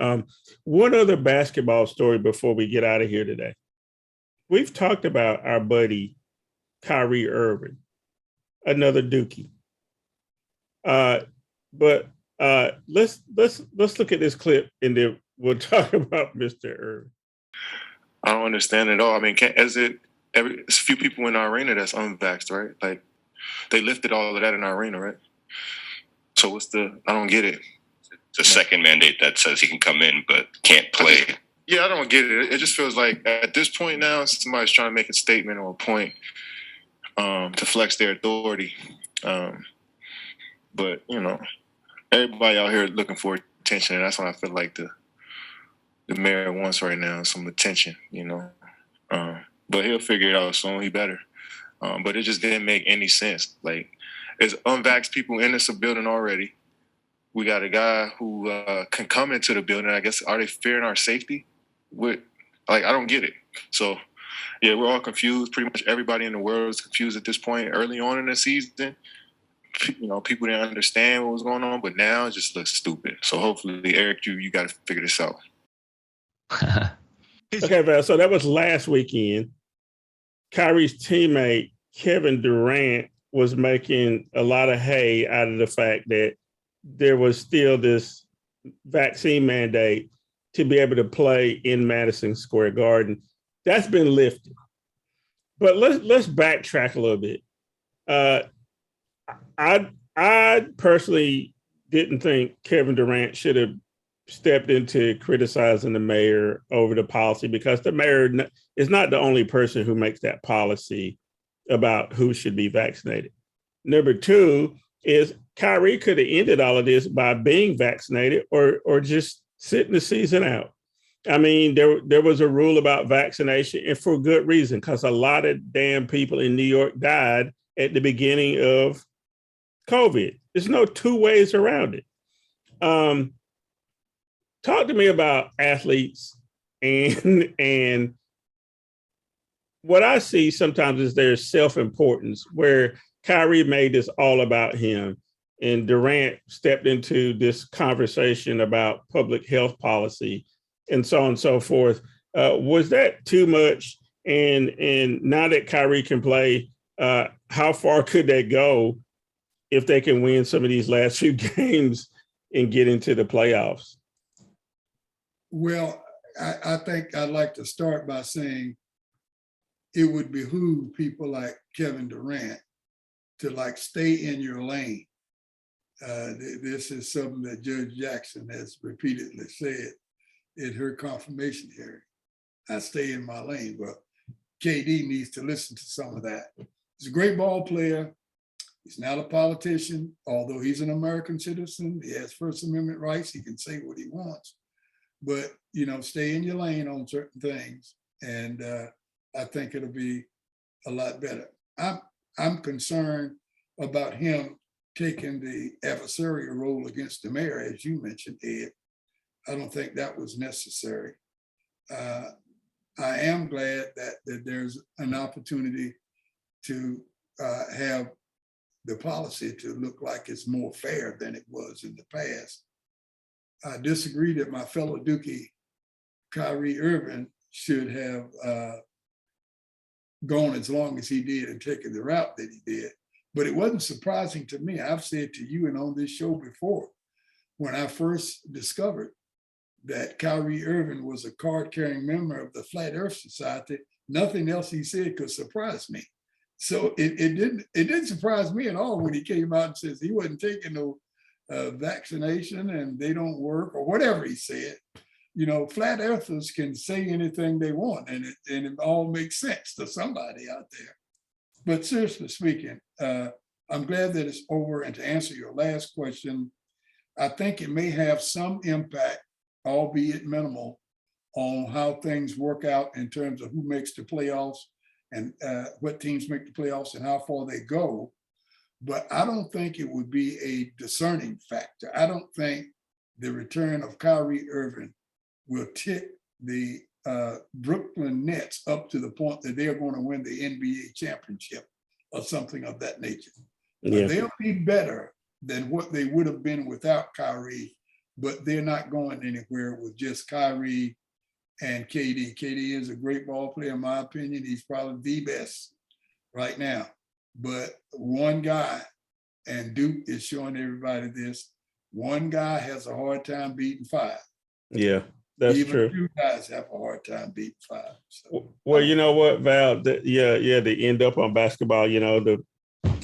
One other basketball story before we get out of here today. We've talked about our buddy Kyrie Irving, another Dookie. But let's look at this clip, and then we'll talk about Mr. Irving. I don't understand at all. I mean, there's a few people in our arena that's unvaxxed, right? Like, they lifted all of that in our arena, right? So I don't get it. The second mandate that says he can come in but can't play. Yeah, I don't get it. It just feels like at this point now, somebody's trying to make a statement or a point to flex their authority. But, everybody out here looking for attention, and that's what I feel like the mayor wants right now, some attention, but he'll figure it out soon. He better. But it just didn't make any sense. Like, there's unvaxxed people in this building already. We got a guy who can come into the building. I guess, are they fearing our safety? I don't get it. So, yeah, we're all confused. Pretty much everybody in the world is confused at this point. Early on in the season, people didn't understand what was going on, but now it just looks stupid. So hopefully, Eric, you got to figure this out. Okay, Val, so that was last weekend. Kyrie's teammate, Kevin Durant, was making a lot of hay out of the fact that there was still this vaccine mandate to be able to play in Madison Square Garden. That's been lifted. But let's backtrack a little bit. I personally didn't think Kevin Durant should have stepped into criticizing the mayor over the policy, because the mayor is not the only person who makes that policy about who should be vaccinated. Number two is Kyrie could have ended all of this by being vaccinated or just sitting the season out. I mean, there was a rule about vaccination, and for good reason, because a lot of damn people in New York died at the beginning of COVID. There's no two ways around it. Talk to me about athletes, and what I see sometimes is there's self-importance, where Kyrie made this all about him, and Durant stepped into this conversation about public health policy and so on and so forth. Was that too much? And now that Kyrie can play, how far could they go if they can win some of these last few games and get into the playoffs? Well, I think I'd like to start by saying it would behoove people like Kevin Durant to like stay in your lane. This is something that Judge Jackson has repeatedly said in her confirmation hearing. I stay in my lane, but KD needs to listen to some of that. He's a great ball player. He's not a politician, although he's an American citizen. He has First Amendment rights. He can say what he wants. But, you know, stay in your lane on certain things. And I think it'll be a lot better. I'm concerned about him taking the adversarial role against the mayor, as you mentioned, Ed. I don't think that was necessary. I am glad that there's an opportunity to have the policy to look like it's more fair than it was in the past. I disagree that my fellow Dookie, Kyrie Irving, should have gone as long as he did and taken the route that he did. But it wasn't surprising to me. I've said to you and on this show before, when I first discovered that Kyrie Irving was a card-carrying member of the Flat Earth Society, nothing else he said could surprise me. So it didn't surprise me at all when he came out and says he wasn't taking no vaccination and they don't work or whatever he said. You know, flat earthers can say anything they want and it all makes sense to somebody out there. But seriously speaking, I'm glad that it's over. And to answer your last question, I think it may have some impact, albeit minimal, on how things work out in terms of who makes the playoffs and what teams make the playoffs and how far they go. But I don't think it would be a discerning factor. I don't think the return of Kyrie Irving will tick the Brooklyn Nets up to the point that they're going to win the NBA championship or something of that nature. Yeah. They'll be better than what they would have been without Kyrie, but they're not going anywhere with just Kyrie and KD. KD is a great ball player, in my opinion. He's probably the best right now. But one guy, and Duke is showing everybody this, one guy has a hard time beating five. Yeah, that's Even true. two guys have a hard time beating five. So, well, you know what, Val? They end up on basketball. You know, the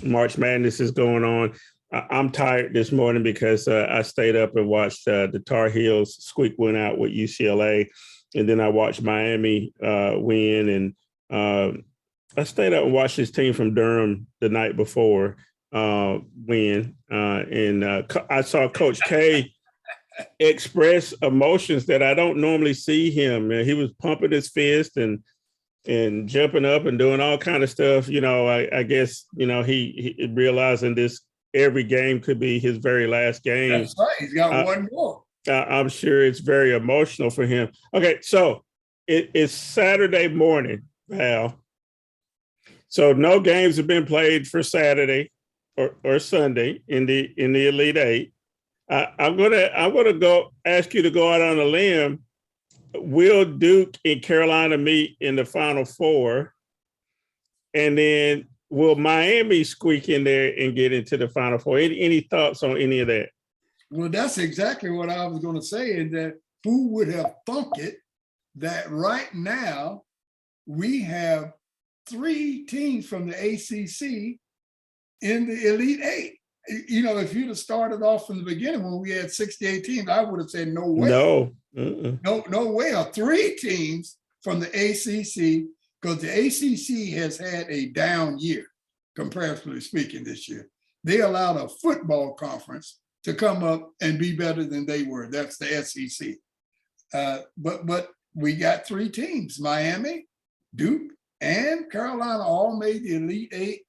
March Madness is going on. I'm tired this morning because I stayed up and watched the Tar Heels squeak one out with UCLA. And then I watched Miami win. And I stayed up and watched this team from Durham the night before win. I saw Coach K express emotions that I don't normally see him. He was pumping his fist and jumping up and doing all kind of stuff. You know, I guess, you know, he realizing this every game could be his very last game. That's right. He's got one more. I'm sure it's very emotional for him. Okay, so it's Saturday morning, Val. So no games have been played for Saturday or Sunday in the Elite Eight. I'm gonna go ask you to go out on a limb. Will Duke and Carolina meet in the Final Four? And then will Miami squeak in there and get into the Final Four? Any thoughts on any of that? Well, that's exactly what I was going to say, is that who would have thunk it that right now we have 3 teams from the ACC in the Elite Eight. You know, if you'd have started off from the beginning when we had 68 teams, I would have said no way. No. No way. 3 teams from the ACC, because the ACC has had a down year, comparatively speaking, this year. They allowed a football conference to come up and be better than they were. That's the SEC. But we got 3 teams, Miami, Duke, and Carolina all made the Elite 8.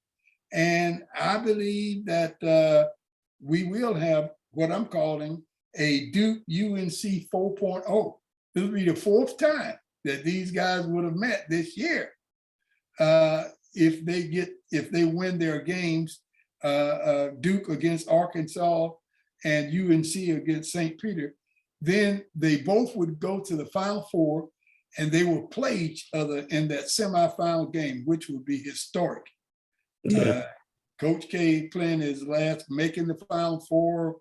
And I believe that we will have what I'm calling a Duke UNC 4.0. This will be the 4th time that these guys would have met this year. If they win their games, Duke against Arkansas and UNC against St. Peter, then they both would go to the Final Four and they will play each other in that semifinal game, which would be historic. Yeah. Coach K playing his last, making the Final Four,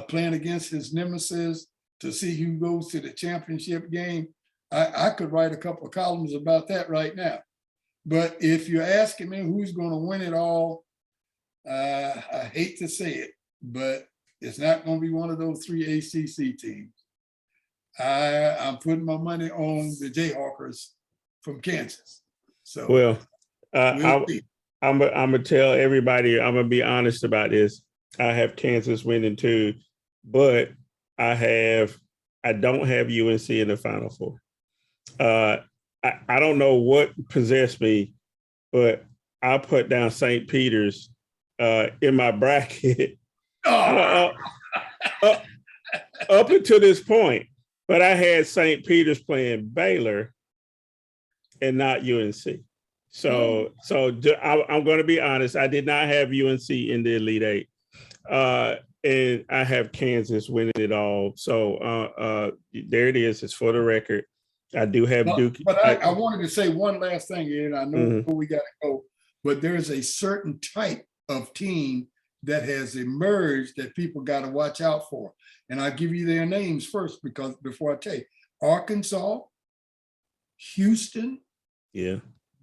playing against his nemesis to see who goes to the championship game. I could write a couple of columns about that right now. But if you're asking me who's going to win it all, I hate to say it, but it's not going to be one of those 3 ACC teams. I'm putting my money on the Jayhawkers from Kansas. So, well, we'll see. I'm gonna tell everybody, I'm gonna be honest about this. I have Kansas winning too, but I don't have UNC in the Final Four. I don't know what possessed me, but I put down St. Peter's in my bracket up until this point, but I had St. Peter's playing Baylor and not UNC. So I'm going to be honest. I did not have UNC in the Elite 8, and I have Kansas winning it all. So there it is. It's for the record. I do have Duke. But I wanted to say one last thing, and I know we got to go. But there's a certain type of team that has emerged that people got to watch out for, and I'll give you their names first before I tell you. Arkansas, Houston,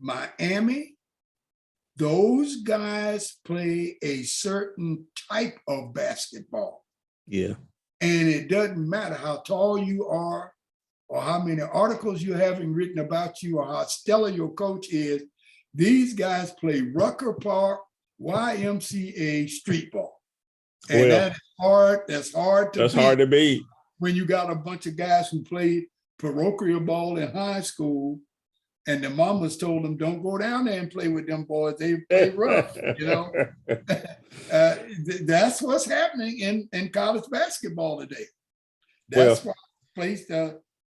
Miami, those guys play a certain type of basketball. Yeah. And it doesn't matter how tall you are or how many articles you're having written about you or how stellar your coach is. These guys play Rucker Park, YMCA street ball. And that's hard to beat when you got a bunch of guys who played parochial ball in high school. And the mamas told them, don't go down there and play with them boys. They play rough, you know. That's what's happening in college basketball today. That's why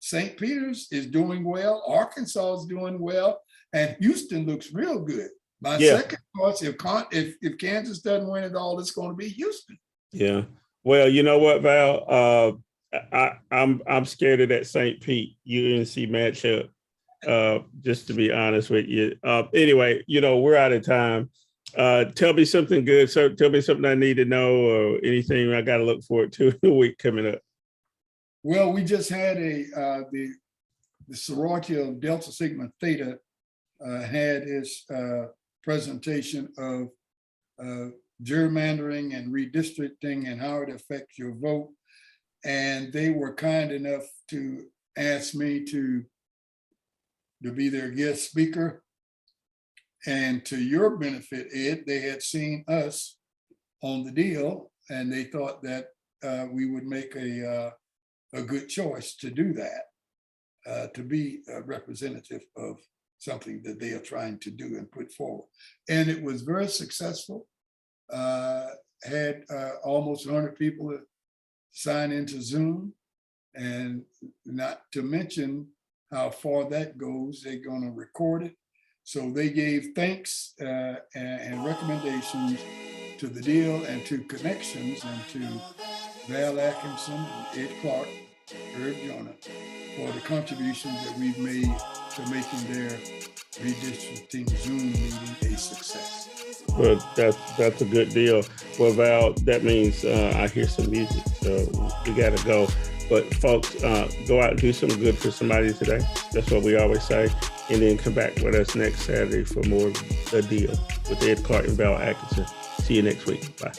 St. Peter's is doing well. Arkansas is doing well. And Houston looks real good. My second thought, if Kansas doesn't win it all, it's going to be Houston. Yeah. Well, you know what, Val? I'm scared of that St. Pete UNC matchup. Just to be honest with you. Anyway, you know, we're out of time. Tell me something good. So tell me something I need to know or anything I got to look forward to in the week coming up. Well, we just had the sorority of Delta Sigma Theta had his presentation of gerrymandering and redistricting and how it affects your vote. And they were kind enough to ask me to be their guest speaker. And to your benefit, Ed, they had seen us on the deal and they thought that we would make a good choice to do that, to be a representative of something that they are trying to do and put forward. And it was very successful. Had almost 100 people sign into Zoom, and not to mention how far that goes, they're going to record it. So they gave thanks and recommendations to the deal and to connections and to Val Atkinson and Ed Clark, Herb Jonah, for the contributions that we've made to making their redistricting Zoom meeting a success. Well, that's a good deal. Well, Val, that means I hear some music, so we got to go. But folks, go out and do some good for somebody today. That's what we always say. And then come back with us next Saturday for more of The Deal with Ed Clark and Val Atkinson. See you next week. Bye.